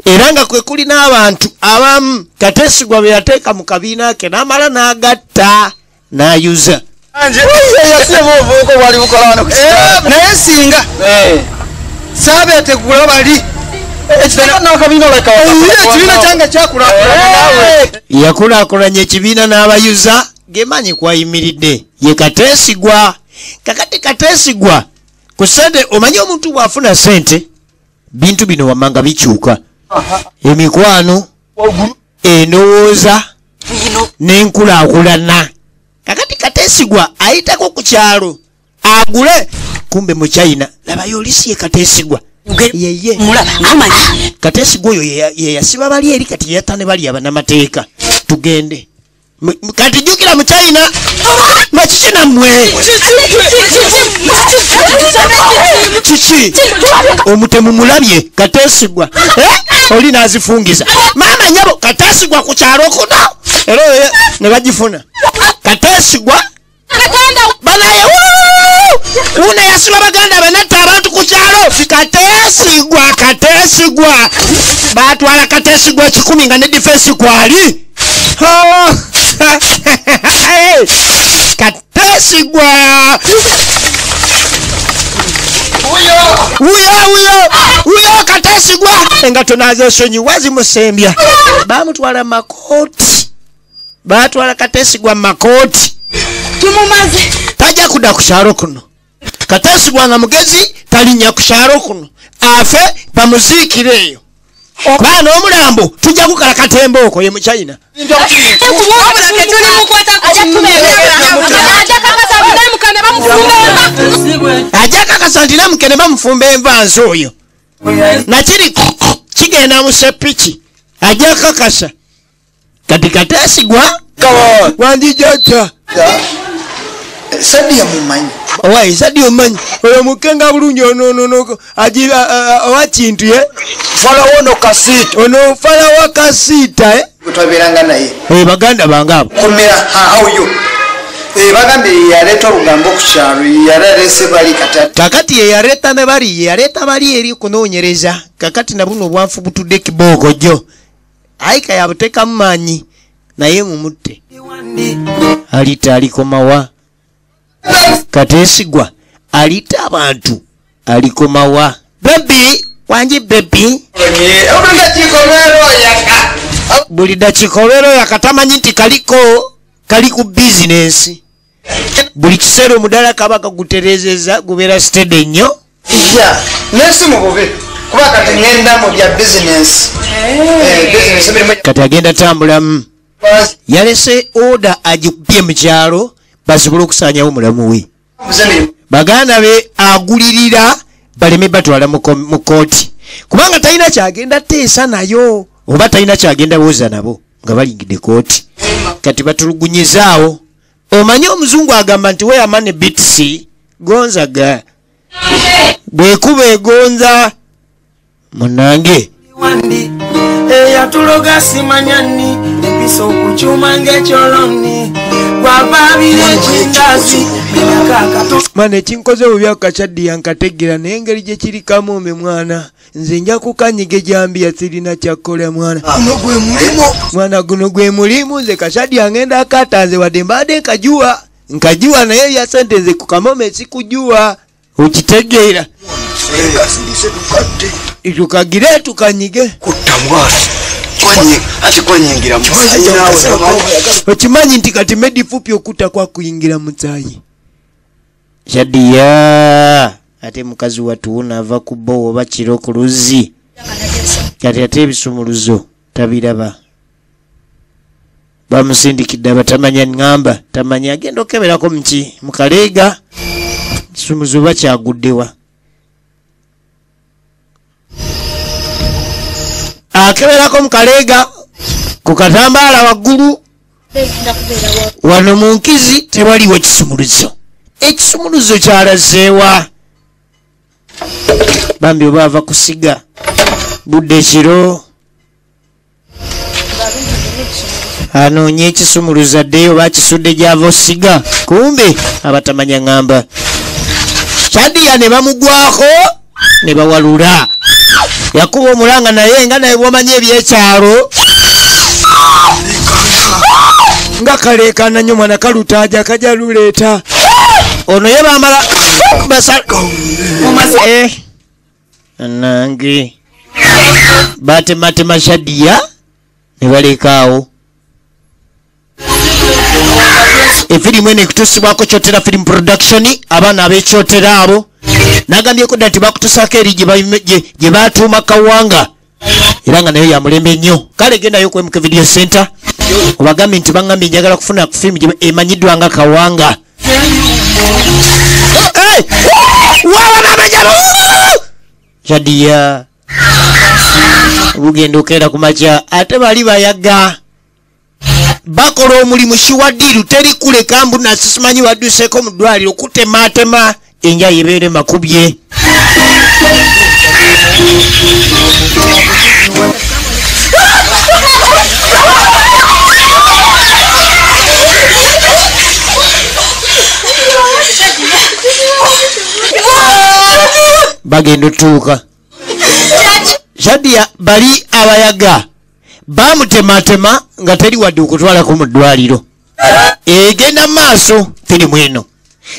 era nga kwe kuli n'abantu abamu kateesigwa be yateeka mu kabiina ke n'amala n'agatta n'ayuza naye singa saabeetegula bali ekibiina kyange yakulaakulanya ekibiina n'abayuza gemanyi kwayimiridde ye kateesigwa kakati kateesigwa ku sente omanyi omuntu bw'afuna sente bintu bino wamanga bikyuka emikwano endowooza n'enkulaakulana. Kakati Kateesigwa ayitako ku kyalo agule, kumbe mu China labayo olisiye Kateesigwa yeye Kateesigwa oyo ye yasiba bali eri kati yatane bali abanamateeka. Tugende kati jukira mu China machina mwe chichi omutemu mulabye Kateesigwa oli nazifungiza mama nyabo Kateesigwa ku kyalo kuno ero ne bagifuna Kateesigwa banaye una yasiba baganda banata abantu ku kyalo Kateesigwa batwala Kateesigwa 10 nga ne defense kwali Kateesigwa uyo Kateesigwa engato nazo sonyi wazi musembya bamutwala makoti batwala Kateesigwa makoti tumumaze tajja kudda ku kyalo kuno. Kateesigwa nga mugezi talinnya ku kyalo kuno afe bamuziikire eyo kubana omulambo tujja kukala Katembooko ye mu China. Ajja kakasa nti namukene bamufumba envansi oyo nakiri kigenda mu sepiki ajja kakasa kati Kateesigwa wandijata Sadia mumanyi. Owai Sadia omanyi oyo mukenga bulungi ono agira owa kintu ye Fala wono kasita. ono fala wa kasita Kutwabiranga naye. baganda bangabo Komera oyo. Bagambe yaleta olugambo ku kyalo yalese bali katatu. kakati ye yaleta ne bali yaleta bali eri kunoonyereza kakati na buno obwanfu butudde kiboogo jjo ayika yabuteka mumanyi naye mumutte alita alikomawa Kateesigwa alita abantu alikomawa baby wanji baby buli dakikolero yakatamanya nti kali ku business buli kiseera omudala kaba kaguterezeza gubeera steady nnyo nesi mububi kuba kati ngenda mu bya business kati agenda tambulamu yalese order agikubye mu kyalo basobole okusaanyawo omulamu we baganda be agulirira baleme batwala mu kooti kubanga talina kyagenda teesa nayo oba talina kyagenda booza nabo nga balingidde kooti kati batulugunyizaawo omanye omuzungu agamba nti weamane bitsi gonzaga bwekuba egonza munange eyatuloga simanyani empisa okukyuma ng'ekyoloni gwavaabira ekindazi mwana ekinkoze bubya kachaddi yankategera naye engeri gye kiri kamumbe mwana nze nja kukanyiga ejambiya sirina kyakkola mwana guno gwe mulimu nze kachaddi angenda akatanze wadde mbadde nkajuwa naye ya sente nze ku kamome sikujuwa okitegeera tukagire tukanyige okimanyi nti kati medifupi okutta kwa kuyingira mutsayi Shadiya ate mukazi watuuna ava ku bbo oba kiro ku luzzi kati ate ebisumuluzo tabiraba bamusindikidde abatamanya ngamba tamanya agenda okeberako muki mukaleega kisumuluzo bakyaguddewa akeberako mukaleega ku katambaala waggulu wano mu nkizi tewaliwo kisumuluzo ekisumuluzo kyalazeewa bambi oba ava kusiga budde kiro anoonye ekisumuluzo addeyo oba kisudde gyava osiga kumbe abatamanya ngamba Shadiya ne bamugwako ne bawalula yakuba omulanga naye nga naye bwomanyi ebyekyalo nga kaleekana nnyo mwana kalutaaja kajja luleeta ono ye bamala nange batematema Shadiya ne balekaawo efirimu eno ekutuusibwako Kyotera film production abaana ab'ekyotera abo nagambyeko dda nti bakutuusako eri gye batuuma Kawanga era nga nayo yamulembe nnyo kale gendayo ku MK Video Center obagambe nti baŋŋambye njagala kufuna ku firimu gye emanyiddwa nga Kawanga. Shadia bugenda okeera ku makya ate bali bayaga bakola omulimu Shiwadiru teri kuleka mbuna simanyi wadduseeko mu ddwaliro kutematema enja yebeere makubye. Bagenda otuuka Shadia bali abayaga bamutematema nga teri wadde okutwalako mu ddwaliro. Egenda maaso firimu eno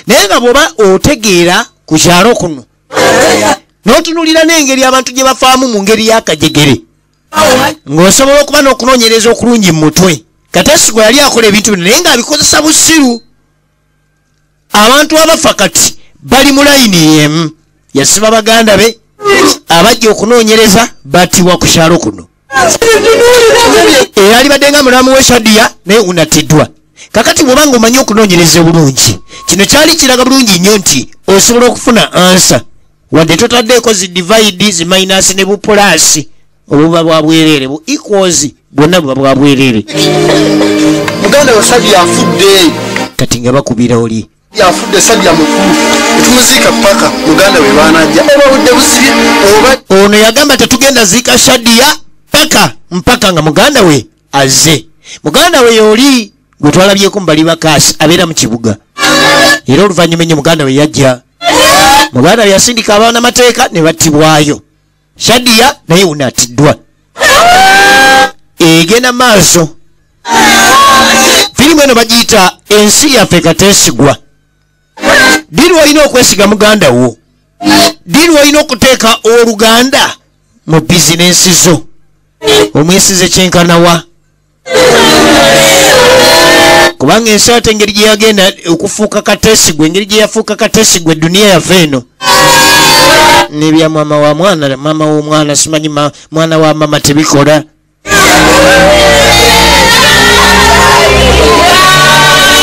naye nga bw'oba otegeera ku kyalo kuno n'otunulira n'engeri abantu gye bafaamu mu ngeri y'akajegere ng'osobola okuba n'okunoonyereza okulungi mu mutwe. Kateesigwa yali akola ebintu bino naye ng'abikozesa busiru. Abantu abafa kati bali mu layini y'emu. Yasiba baganda be abajja okunoonyereza batibwa ku kyalo kuno. Era alibadde nga mulamu we Shadia naye unatiddwa. Kakati bw'oba ng'omanyi okunoonyereza obulungi kino kyali kiraga bulungi nnyo nti osobola okufuna ansa wadde totaddeeko zi divide zi minus ne bupulaasi obuba bwa bwereere bu equals bwonna buba bwa bwereere. Muganda wa Shadia afudde. Kati nga bakubira oli yafudde Shadia mukulu tumuziika paka muganda we baanajja oba budde busibye oba ono yagamba tetugenda ziika Shadia mpaka nga muganda we azze. Muganda we yoli gwe twalabyeko mu bali bakaasi abeera mu kibuga era oluvannyuma ennyo muganda we yajja. Muganda we yasindika abaana mateeka ne battibwayo. Shadia naye unatiddwa. Egenda maaso. Firimu eno bagiyita ensi yaffe Kateesigwa. Diri olina okwesiga muganda wo. Diri olina okuteeka oluganda mu bizinensi zo. Omwesize kyenkanawa. Kubanga ensi ate engeri gye yagenda okufuuka Kateesigwa, engeri gye yafuuka Kateesigwa edduniya yaffe eno. Nebya mama wa mwana, mama w'omwana simanyi mwana wa mama tebikola.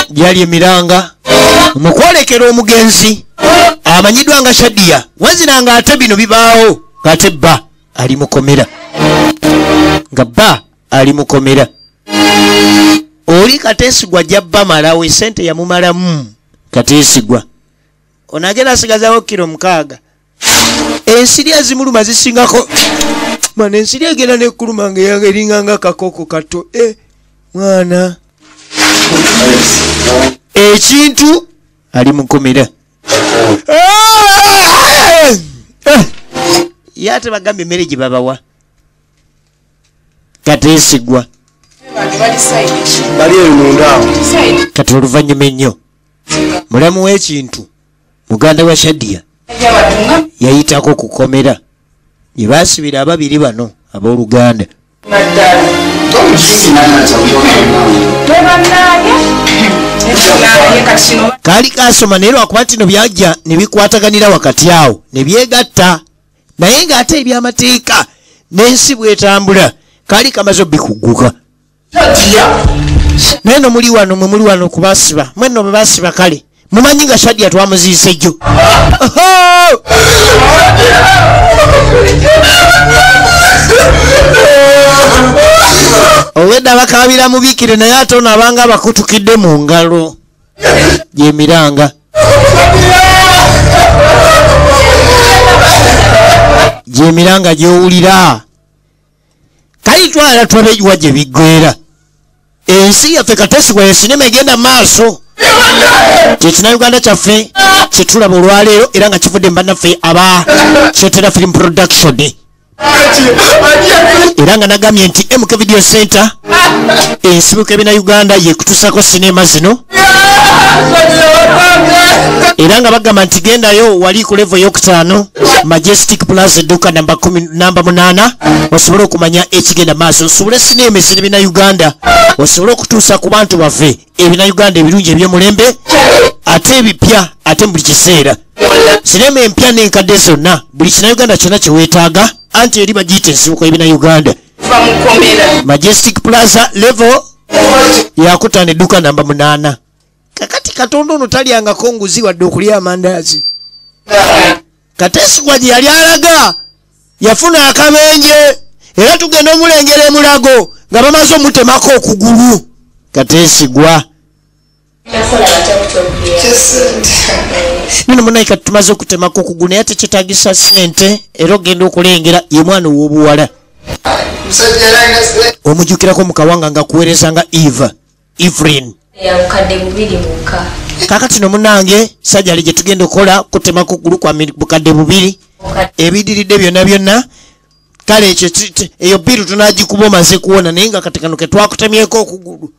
Gyali emiranga mu kwolekera omugenzi amanyiddwa nga Shadia wazira nga ate bino bibaawo ng'ate bba ali mukomera. Nga bba ali mukomera. Oli Kateesigwa jabba malawo esente yamumalamu Kateesigwa. Ono agenda asigazawo kilo 6. Ensiri ezimuluma zisingako. Mwana ensiri egenda nekkuluma ng'eringa nga kakoko kato. Mwana ekintu ali mukomera. Yate bagambye emmere gye babawa Kateesigwa bali munda kati oluvannyuma ennyo mulamu w'ekintu muganda wa Shadia yayitako kukomera gye baasibira ababiri bano abooluganda. Kaali kaasoma naye lwakuba nti no byajja ne bikwataganira wakati awo ne byegatta naye ng'ate ebyamateeka n'ensi bw'etambula kaali kamaze obbikugguka. Naye no muli wano mwe muli wano kubasiba mwenno bwe basiba kale mumanyi nga Shadia twamuziise jjo. Owedde abakaabira mubiikire naye ate ono abanga abakutukidde mu ngalo gy'emiranga. Gy'emiranga gy'owulira kali twala twabeegiwa gye biggweera. Ensi yaffe Kateesigwa ye sinema egenda maaso. Kyekina kyaffe kyetulaba olwaleero era nga kivudde mbannaffe aba Kyotera Film Production. Era nga nagambye nti MK Video Center ensibuko ebina Uganda yekutusako sinema zino. Era nga bagamba nti gendayo wali ku level y'okutaano Majestic Plaza edduuka namba 8 osobole okumanya ekigenda maaso. Osobole sinema ez'ebina Uganda osobole okutuusa ku bantu baffe ebina Uganda ebirungi eby'omulembe ate ebipya ate mu buli kiseera. Sinema empya n'enkadde zonna buli kina Uganda kyonna kye weetaaga anti eri bagiyita ensibuko ebina Uganda. Majestic Plaza level yakutana edduka namba 8 kakati Katonda ono talyangako nguzi wadde okulya amandazi. Kateesigwa gye yali alaga yafuna akabenje era tugenda omulengera emulago nga bamaze omutemako okugulu. Kateesigwa nino munayi kati tumaze okutemako okugulu naye tekyetaagisa ssente era ogenda okulengera ye mwana ow'obuwala omujjukirako mu kawanga nga kuweerezanga Evelyn kakati no munange sajjali gye tugenda okola kutemako okugulu kwa bukadde 2 ebidiridde byonna kale ekyo eyo biru tunagikuba omaze kuwona naye nga kati kano ke twakutemyeko okugulu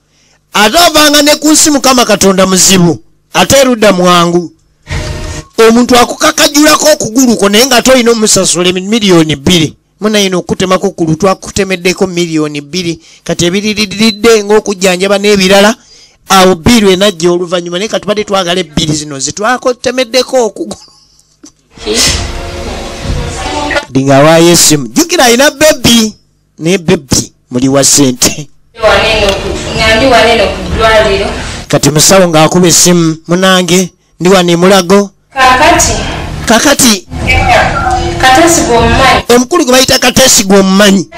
ate ovanga ne ku nsi Mukama Katonda muzibu ate erudda mwangu omuntu akukakajulako okuguluko naye nga ate olina omusasula miliyoni 2 munayina okutemako okugulu twakutemeddeko miliyoni 2 kati ebiriridde ng'okujjanjaba n'ebirala awo biru enajja oluvannyuma naye katubadde twagala 2 zino zitwakutemeddeko okugulu dinga waayo essimu jjukira alina bebi naye bebi muli wa ssente kati musawo ng'akuba essimu munange ndi wano emulago kakati omukulu gwe bayita Kateesigwa omumanyi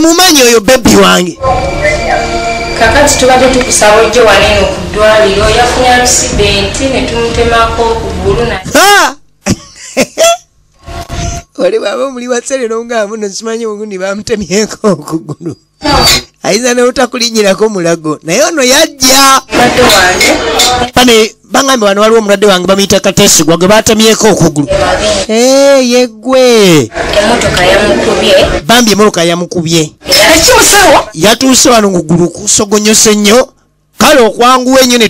mumanyi oyo bebi wange kakati tubadde tukusaba ojjo waneeno ku ddwaliro yafunye akisidenti ne tumutemako okugulu oli bwaba omuli waserero nga muno simanyi ogundi bamutemyeko okugulu ayinza n'obutakulinnyirako mulago naye ono yajja pane baŋŋambye wano waliwo omulwadde wange bamuyita Kateesigwa gwe batemyeko okugulu yeggwe bambi emmotoka yamukubye yatuuse wano ngugulu kusogonyose nnyo kale okwanguwa ennyo ne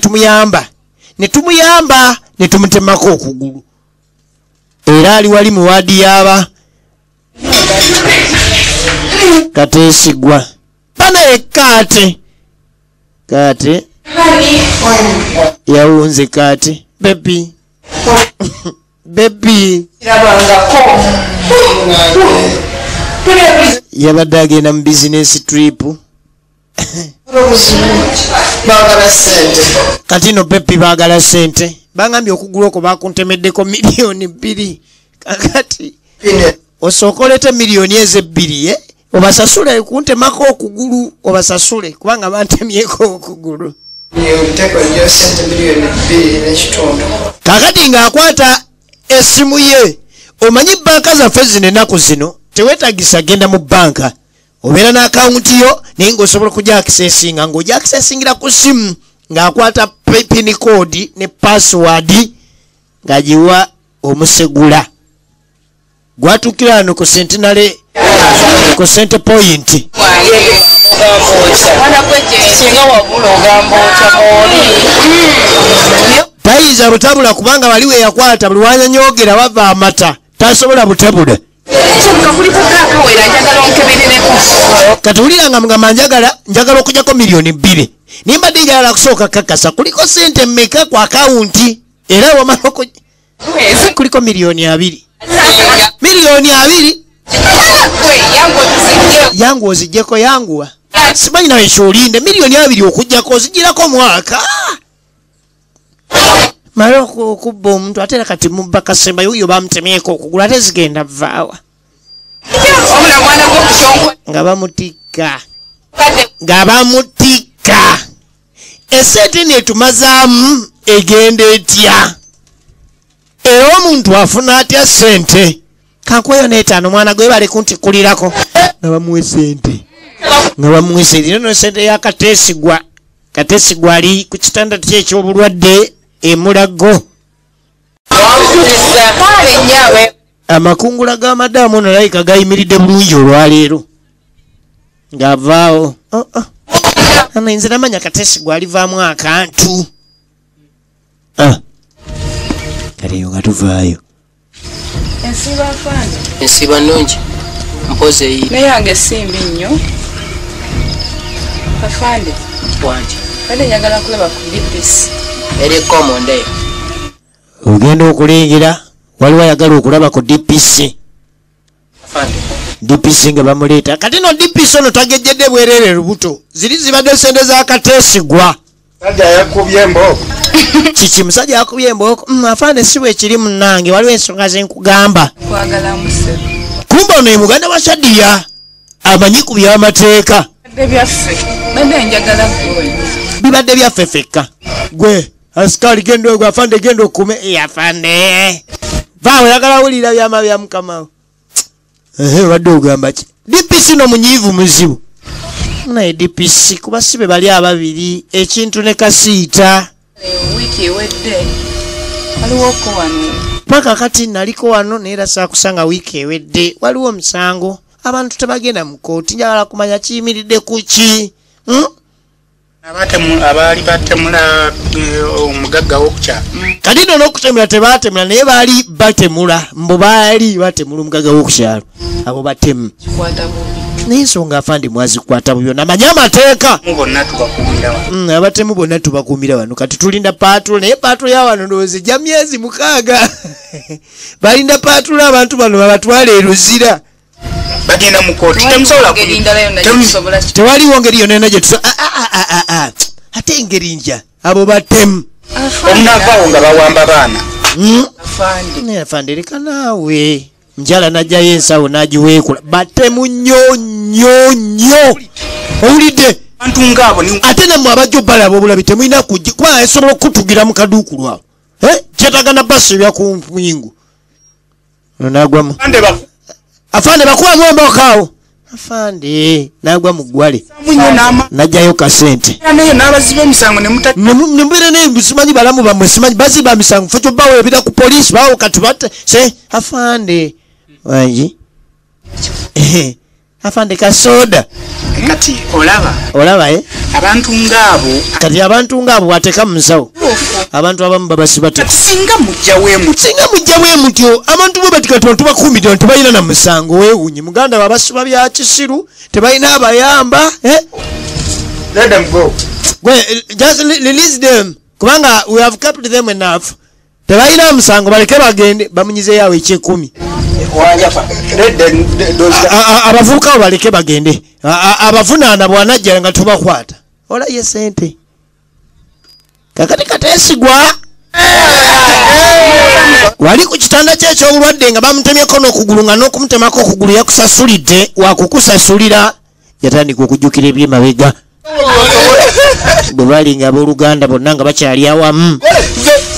tumuyamba ne tumutemako okugulu era ali wali mu waadi yaaba Kateesigwa pana ekkaate yawunze kaate bebi yabadde agenda mu bizinesi trip kati no bebi baagala ssente bangambye okugulu okwo bakuntemeddeko miliyoni 2 kakati osooka olete miliyoni ezo 2 obasasule kuntemako okugulu obasasule kubanga bantemyeko okugulu kakati ng'akwata essimu ye omanyi banka zaffe zino ennaku zino teweetagisa genda mu banka obeera n'akawunti yo naye ng'osobola okujja akisesinga ng'ojja akisesingira ku ssimu ng'akwata pin code ne password ng'agiwa omusegula gwatuukira wano ku Centenary ku Center Point tayinza butabula kubanga waliwo eyakwata buli wanyanyogera bava amata tasobola butabula kati wuliranga mugamba njagala okujjako miliyoni 2 nimbadde njagala kusooka kakasa kuliko sente mmeka ku akawunti era wamala kuliko miliyoni 2 miliyoni 2 yangu ozijjeko yanguwa simanyi nawe ekyolinde miliyoni 2 okujjako ozigirako mwaka mala okubba omuntu ate era kati mubba Kasemba yuyo bamutemyeko okugula ate zigenda vaawa nga bamutikka esente netumazaamu egenda etya era omuntu afuna atya sente kankweyo n'etaano mwana gwe bale kuntikulirako nga bamuwe sente nono sente ya Kateesigwa ali ku kitanda kye eky'obulwadde emulago amakungula g'amadaamu ono layika gayimiridde bulungi olwaleero ng'avaawo ana nze namanya Kateesigwa alivaamu akantu kale eyo nga tuvaayo ensiba nnungi mpoze eyi naye yange simbi nnyo afande wangi bade njagala kulaba ku DPS eri komonde ogenda okulengera waliwo ayagala okulaba ku DPC afande DPC nga bamuleta kati no DPC ono tagejjedde bwerere lubuto ziri zibadde sente za Kateesigwa Sajja yakubye emboko. kiki musajja yakubye emboko afande siwe ekiri munnange waliwo ensonga zenkugamba Kwagala musebe. kumba ono ye muganda wa Shadiya amanyi ku by'amateeka Byaffe. Bade njagala gwe. bibadde byaffe fekka gwe asikali gendo gwe afande gendo okume afande vaawe oyagala wulira byama bya mukamawo wadde ogamba ki DPC no munyiivu muzibu naye DPC kuba sibe bali ababiri ekintu ne kasiita Wiki ewedde. Waliwo ko wano. paka kati naliko wano naye era saakusanga wiiki ewedde waliwo omusango abantu tebagenda mu kooti njagala kumanya kiyimiridde ku ki Abaali batemula omugagga w'okukyalo. kati no n'okutemula tebaatemula naye baali batemula mbo baali batemula omugagga w'okukyalo abo batemu Kwata bubi. naye ensonga afande mwazikwata bubyo namanye amateeka Bonna tubakuumira wano. abatemu bonna tubakuumira wano kati tulinda paatulo naye paatulo ya wano ndowooza ejja myezi 6 balinda paatulo abantu bano babatwala eruzira Bagenda mu kooti. Temusobola tewaliwo ngeri yonna yonna gye ate engeri nja abo batemu omunavaawo nga bawamba baana. naye afande leka naawe njala najjayo ensawo n'agiweekula batemu nnyo nnyo nnyo owulidde Abantu ng'abo ni ate nammwe abajja obbalaba obulabi temulina kujja kuba esobola okutugira mu kaduukulu awo kyetagana basi ebya ku muyingo nagwamu bande ba afande bakubamu embooka awo afande nagwa mu ggwale munyo n'ama. najjayo kasente Naye n'abaziba emisango ne muta. nembeera naye simanyi balamu bamwe simanyi baziba misango fe kyobba weebira ku poliisi bawo kati batte se afande wangi afande kasoda Kati olaba abantu ng'abo kati abantu ng'abo bw'ateeka mu nsawo abantu abamu babasiba singa mujja bwe mutyo abantu bwe batikati tubakuumidde tebalina na musango weewuunye muganda babasiba bya kisiru tebalina abayamba let them go. just release them kubanga we have kept them enough tebalina musango baleke bagende bamunyizeyo awo ekyekumi abavubuka abo baleke bagende abavunaana bwanajja nga tubakwata olaye sente kakati Kateesigwa wali ku kitanda kye eky'obulwadde nga bamutemyeko n'okugulu nga n'okumutemako okugulu yakusasulidde wakukusasulira yatandika okujjukira ebyemabega bwe bali nga abooluganda bonna nga bakyali awamu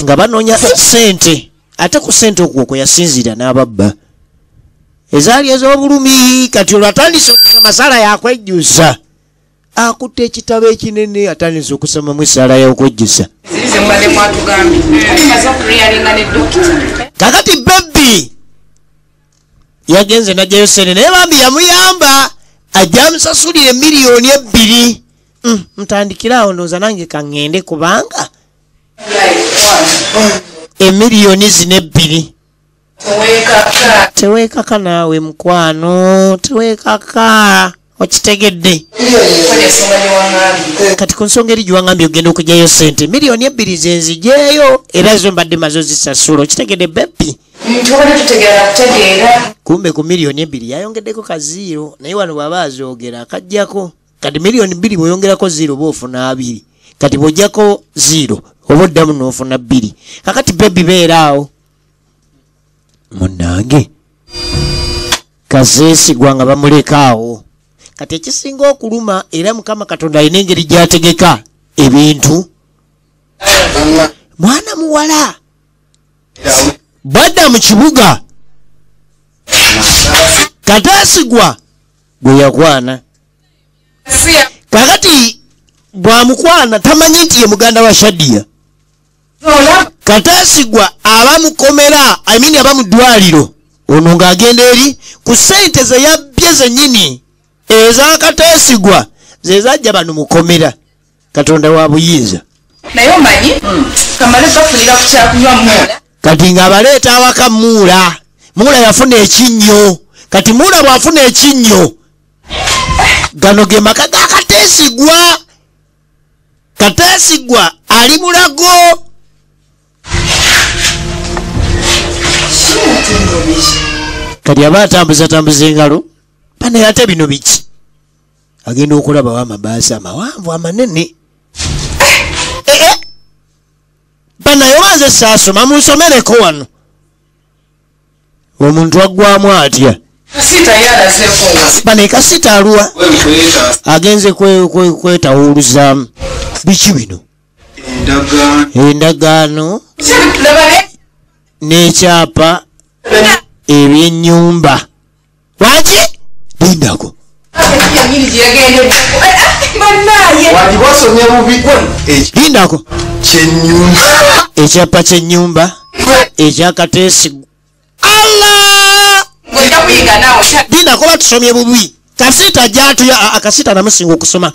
nga banoonya sente ate ku sente okwo yasinzira n'ababba ezaali ez'obulumi kati olwo atandise okusoma masala yakwejjusa akutte ekitabo ekinene atandise okusomamu essaala y'okwejjusa kakati bebbi yagenze najjayo sente naye bambi yamuyamba ajja amusasulire miliyoni 2 ntandikirawo ndowooza nange kaŋŋende kubanga emiliyoni zino 2 teweekaka naawe mukwano teweekaka okitegedde kati ku nsonga eri giwaŋŋambye ogenda okugyayo sente miliyoni 2 zenzigyeyo era zo mbadde maze ozisasula okitegedde beppi kumbe ku miliyoni 2 yayongeddeko kaziiro naye wano bw'aba azoogera akajjako kati miliyoni 2 bw'oyongerako 0 oba ofuna 2 kati bw'ojjako 0 oba oddamu n'ofuna 2 kakati bebbi beeraawo munnange Kateesigwa nga bamulekaawo kati ekisinga okuluma era Mukama Katonda alina engeri gy'ategeka ebintu mwana muwala bwadda mu kibuga Kateesigwa gwe yakwana kakati bwamukwana tamanyi nti ye muganda wa Shadiya Kateesigwa abamukomera abamuddwaliro ono ng'agenda eri ku sente ze yabbye zennyini eza Kateesigwa ze zajja bano mukomera Katonda wa buyinza naye omanyi kamale gafunira ku kyakunywa Muula kati ng'abaleeta awaka Muula yafuna ekinnyo kati Muula bw'afuna ekinnyo gano ge maka ga Kateesigwa ali mulago kati aba atambuza engalo Bana ate bino biki agenda okulaba wa mabaasi amawanvu amanene bana yobanze saasoma munsomereko wano omuntu aggwamu atya bana ekasita aluwa agenze kwetawuluzaamu biki bino endagaano n'ekyapa ebyennyumba waki lindako lindako ekyapa kyennyumba ekyakateesigwa Allah lindako batusomye bubi kasita jatuya akasita namusinga okusoma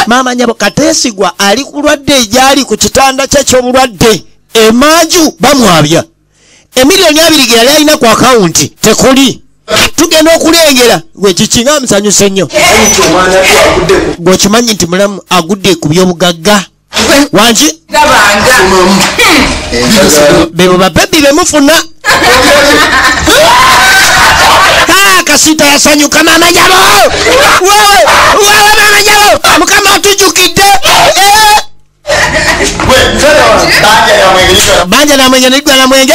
mama nyabo kateesigwa ali kulwadde ejali ku kitanda kye ky'obulwadde emaju bamwabya emiliyoni 2 ge yali alina ku akawunti tekuli tugenda okulengera gwe kikinga musanyuse nnyo gwekimanyi nti mulamu agudde ku byobugagga wanki bebo babebi bemufuna kasita yasanyuka mama nyabo mama nyabo mukama atujukidde banja na mwenge nigwa na mwenge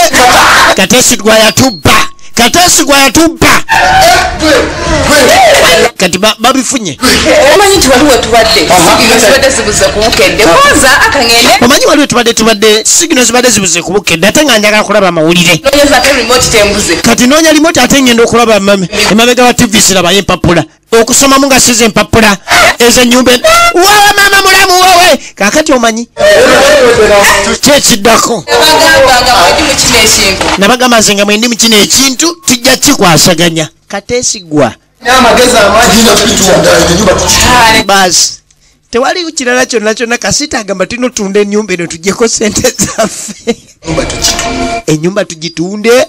kateesigwa yatubba kati babifunye omanyi nti waliwo tubadde zibuze kubukedde kwanza akangende omanyi waliwo tubadde sigino zibadde zibuze kubukedde ate nga njagala kulaba amawulire kati noonya remote ate ngenda okulaba mame emabega wa TV sirabayo empapula okusomamu nga size empapula ez'ennyumba wawe mama mulamu wowe kakati omanyi kyekiddako nabagamba nze nga mwendi mu kino ekintu tujja kikwasaganya kateesigwa basi tewali kirala kyonna kasita agamba tinotunda ennyumba eno tujjeko sente zaffe ennyumba tugitunde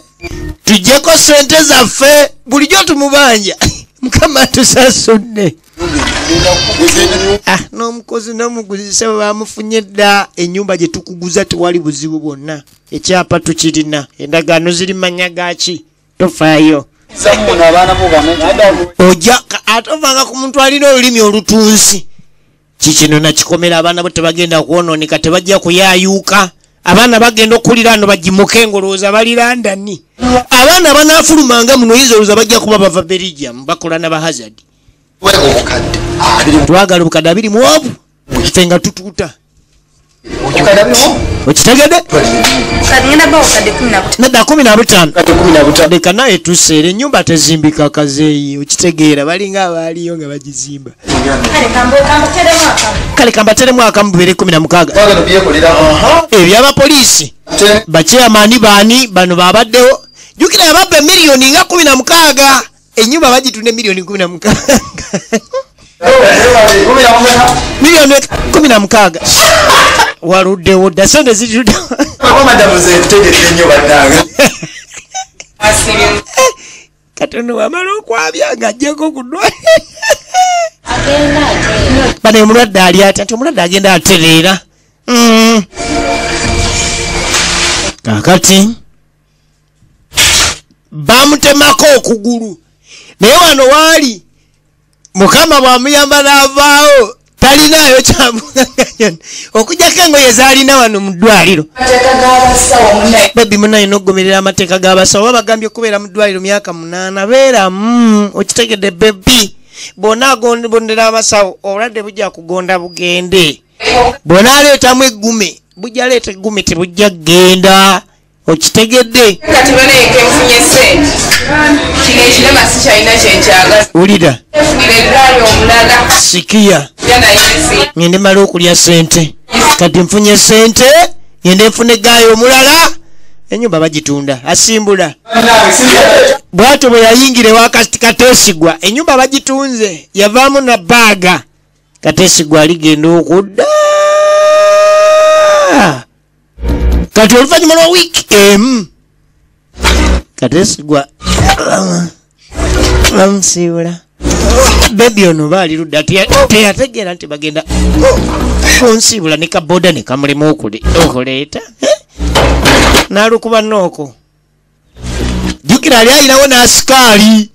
tujjeko sente zaffe bulijjo tumubanja mukama tusasudde n'omukozi n'omuguzise bamufunye dda ennyumba gye tukuguza tewali buzibu bwonna ekyapa tukirina endagaano ziri manya gaki tofaayo ojja atovanga ku muntu alina olulimi olutunsi kikino nakikomera abaana bo tebagenda kwonooneka tebajja kuyaayuuka abaana bagenda okulira ano bagimuke ngolowooza bali Londoni abaana banaafulumanga muno oyinza bajja kuba bava Belgium bakola na bahazard twagala obukadde 2 ffe nga tutuuta okitegedde nedda 15 leka naye tuseera ennyumba tezimbika kazeeyi okitegeera balinga abaaliyo nga bagizimba kale kambateremu akamu 2016 ebyabapoliisi bakyamaani baani bano babaddewo jukira yababba miliyoni nga 16 ennyumba bagitunda miliyoni 16 miliyoni 16 waluddewo dda sente zitudde katono wamala okwabya ng'ajjako ku ddwaliro bano omulwadde ali ati nti omulwadde agenda atereera kakati bamutemako okugulu naye wano waali mukama bwamuyamba n'avaawo talinayo kyamugaganyana okujjako engoye zaalina wano mu ddwaliro bebi munaye n'ogomerera amateeka g'abasawo babagambye okubeera mu ddwaliro myaka 8 beeramu okitegedde bebi bonna agondera abasawo obulwadde bujja kugonda bugende bwona aleetamu eggume bujja leeta eggume tebujja kgenda okitegedde kati baneke mfunye sente kino ekirema si kyalina kyenkyagaza wulira efunire eddwaliro omulala sikiya ngende mala okulya sente kati nfunye sente ngende nfune eggaayo omulala ennyumba bagitunda asimbula bwatyo bwe yayingira ewa kateesigwa ennyumba bagitunze yavaamu na baaga kateesigwa aligenda okudda kati oluvannyuma lwa wiiki emu kateesigwa bamusiibula bebi ono baali ludda teyategeera nti bagenda kunsiibula ne kaboda ne kamulema okuleeta n'alukuba nooko jjukira ali ayinawo n'asikaali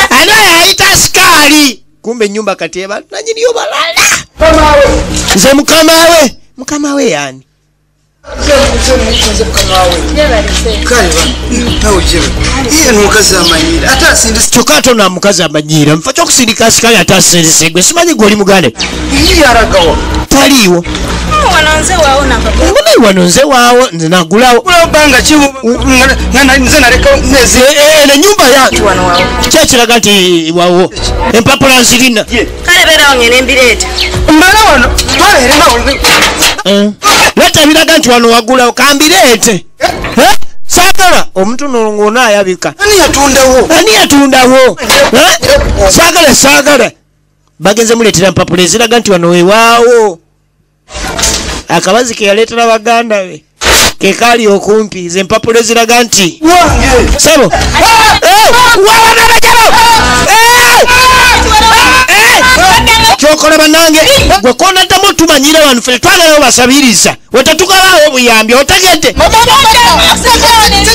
Ano yaita askari. Kumbe nyumba kati eba nanyini yo balala. Nze mukama we yani. Chokato na mukazi amanyira mfacho kusindika askari atasindisegwe simanyi goli mugane taliwo wanonze wawo nakagula wanonze wawo nagulawo banga chibu nze naleka nezi ne nyumba yantu wano wawo kyekiraga nti wawo empapula nzirina kale bera onyene embireta mbala wano twalere nawo leta biraga nti wano wagulawo kambireete sagala omuntu nolongona ayabika ani yatundawo sagala bagenze muletera mpapula eziraga nti wano wewaawo akabazi ke yaleetera baganda be ke kaali okumpi ze empapula eziraga nti sabo wawana bajalo kyokola bannange gwe konaddamu tumanyire wano ffe twagalawo basabiriza wetetugabawo obuyambi otegedde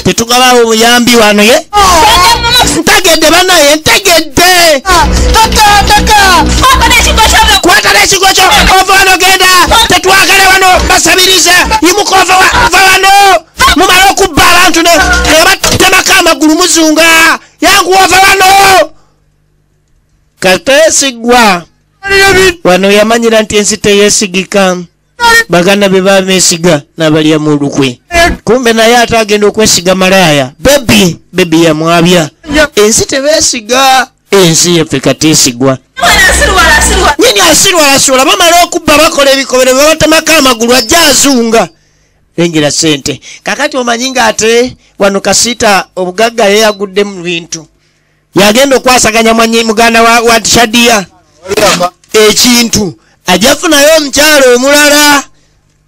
tetugabawo obuyambi wano ye ntegedde banaye ntegedde kwata n'ekigo kyo ova wano genda tetwagala wano basabiriza yimuka ova wano mumala okubba abantu ne batemako amagulu muzunga yangu ova wano kateesigwa wano yamanyira nti ensi teyesigika baganda be bamesiga n'abalya mu lukwe kumbe naye ate agenda okwesiga malaya bebi yamwabya ensi tebesiga ensi yaffe kateesigwa nyini asirwalasula bamala okubba bakola ebikobero bebatemako amagulu ajja azunga lengera sente kakati omanyi nga ate wano Kasiita obugagga yeyagudde mu bintu yagenda okwasaganya muganda wa Shadiya ekintu ajafunayo omukyalo omulala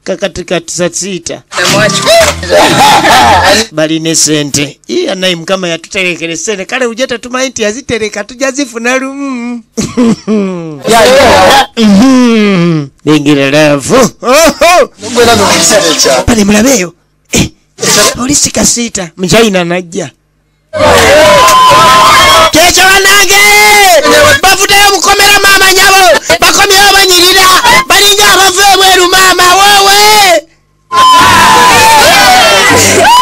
kakati Kasiita balina sente anayi mukama yatuterekera sente kale uje tetumanyi nti yazitereka tujja zifuna lumu lengera laavu bale mulabeeyo polisi Kasiita mukyayina najja kyekyo banange bavudeyo mukomera maama nyabo bakomyewo banyirira balinga abavu ebweru maama wowe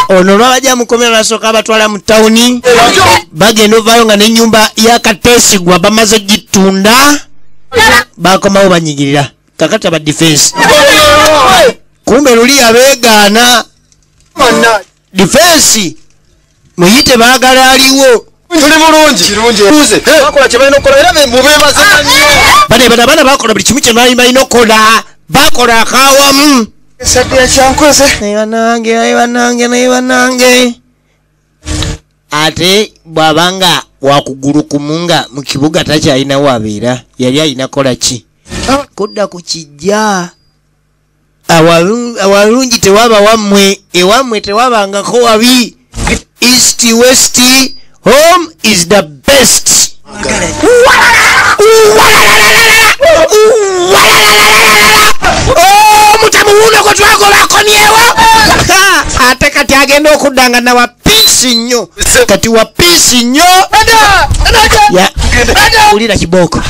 ono lwabajja mukomera basooka batwala mu tawuni bagenda ovaayo nga n'ennyumba yakateesigwa bamaze gitunda bakomawo banyigirira kakati aba defense kumbe luli abeegaana defense muyite baagala aliwo tuli bulungi bakola kye balina okukola era mubeebaze nnyo bana bakola buli kimu kye balina okukola bakola akawamu Shadiya kyankwese naye banange ate bw'abanga wakugulu kumunga mu kibuga takyalinawo abeera yali alina kola ki kudda ku kijja awalungi tewaba wammwe ewammwe tewabangako wabi east west home is the best mutamu wuno gwe twagolakomyewo ate kati agenda okuddanga na wapiisi nnyo kati wapiisi nnyo ulira kibooko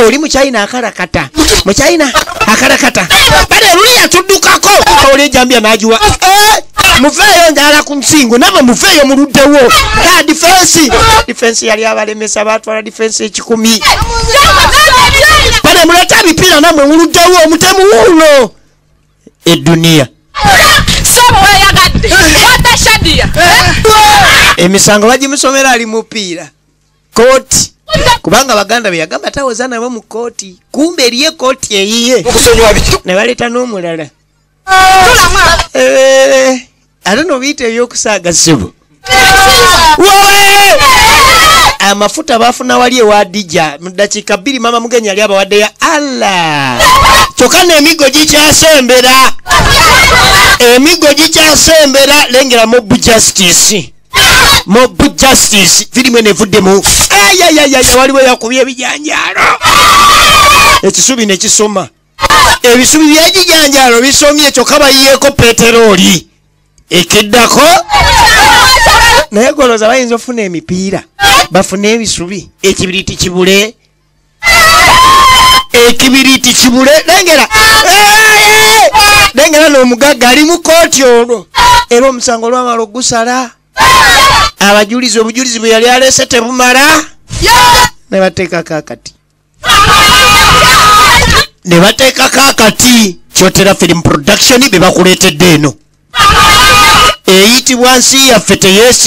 oli mukyayina akarakata bale luli yatuddukako oli ejambya nagiwa muveeyo njala ku nsingo naba muveeyo muluddewo difensi yali abalemesa batwala difensi ekikumi bale muleta ebipiira namwe muluddewo omutemu wuuno eduniya emisango bagimusomera ali mupiira kooti kubanga baganda beyagamba tawoza nabo mu kooti kumbe eriye kooti eyiye ne baleeta n'omulala ate nobiyita ebyokusaaga ssebo amafuta bafuna wali ewa Dija mu ddakiika 2 mama mugenyi yali abawaddeyo alla kyokka n'emigo gikyasembera lengera mob justice firimu enevuddemu waliwo yakubye ebijanjaalo ekisubi nekisoma ebisubi byegijanjaalo bisomye kyokka bayiyeeko peteroli ekiddako naye goloza bayinza ofuna emipiira bafune ebisubi ekibiriti kibule ekibiriti kibule lengera n'omugagga ali mu kooti olwo era omusango olwamala ogusala abajulizi obujulizi bwe yali aleese tebumala ne bateekako akati Kyotera Film Production be bakuleetedde eno eyitibwa nsi yaffe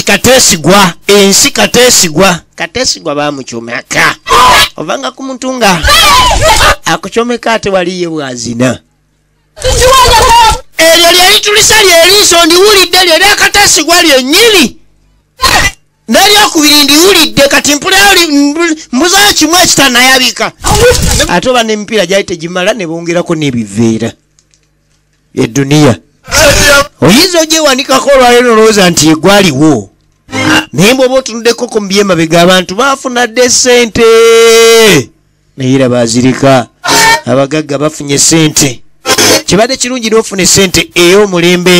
kateesigwa ensi kateesigwa bamukyomeka ovanga ku muntu nga akukyomeka ate waliye bwazina eryo lyali tulisa lyeriiso ndiwulidde lyeri akateesigwa lyennyini n'eryokubiri ndiwulidde kati mpulirayo mbuzayo kimu ekitanayabika ate oba n'emipiira gyali tegimala ne bongerako n'ebiveera eduniya oyinza ogyewanikako olwaleero olowooza nti egwaliwo naye bw'oba otunuddeko ku byemabega abantu baafunadde ssente naye era baazirika abagagga bafunye ssente kibadde kirungi n'ofuna essente ey'omulembe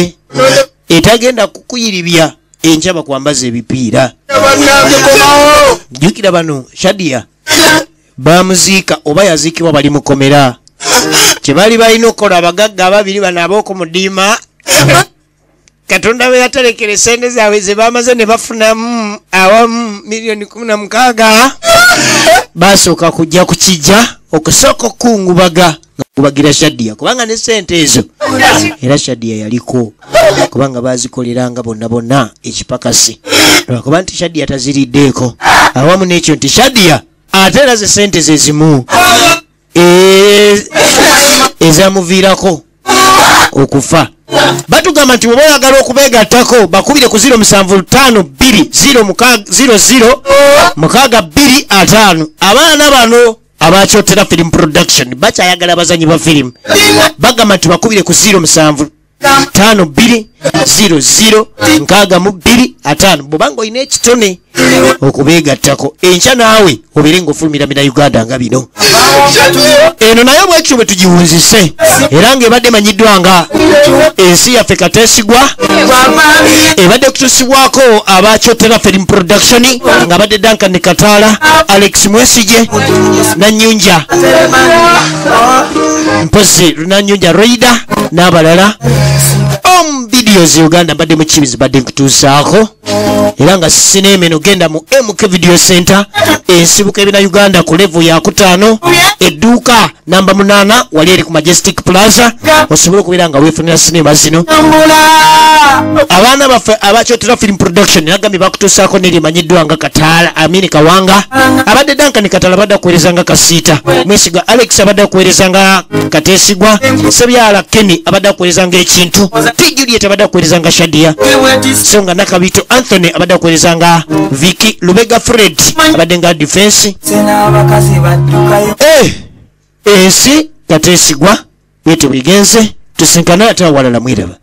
etagenda kukuyiribya enkya bakwambaza ebipiira jjukira bano Shadia bamuziika oba yaziikibwa bali mukomera kyebali balina okukola abagagga ababiri bano ab'okumudiima Katonda bwe yaterekera essente zaabwe ze bamaze ne bafunamu awamu $16,000 basooka kujja ku kijja okusooka okukungubaga kubagira Shadia kubanga ne ssente ezo era Shadia yaliko kubanga bazikoleranga bonna ekipakasi lwakuba nti Shadia taziriddeeko awamu n'ekyo nti Shadia ate era ze ssente ze zimu ezamuviirako okufa batugamba nti bw'oba oyagala okubeegattako bakubire ku 0752006225 abaana bano abakyotera Film Production bakyayagala abazanyi ba firimu bagamba nti bakubire ku 0752006225 bw'obanga olina ekitone okubeegattako enkya naawe obeere ng'ofulumira bina Uganda nga bino eno naye bwekyo bwe tugiwunzise era ng'ebadde manyiddwa nga ensi yaffe kateesigwa ebadde kutusibwako abakyotera Film Production nga badde Duncan Kataala Alex Mwesige Nanyunja mpozi Nanyunja Raida n'abalala videos Uganda badde mu kibizi badde nkutuusaako era nga sineemeno genda mu MK Video Center ensibuka ebina Uganda ku level ya 5 edduuka namba 8 wali eri ku Majestic Plaza osobola okubeera nga weefunira sinema zino abaana baffe abakyotera Film Production nagambye bakutuusaako n'erimanyiddwa nga Kataala Amini Kawanga abadde Duncan Kataala badde okuweereza nga Kasiita Mwesiga Alex abadde okuweereza nga Kateesigwa Sebyala Kenny abadde okuweereza nga Ekintu T Juliet abadde okuweereza nga Shadia so nga Nakabito Anthony abadde okuweereza nga Vicky Lubega Fred abadde nga Defense ensi Kateesigwa bwete bwegenze tusinkana ate awalala mwiraba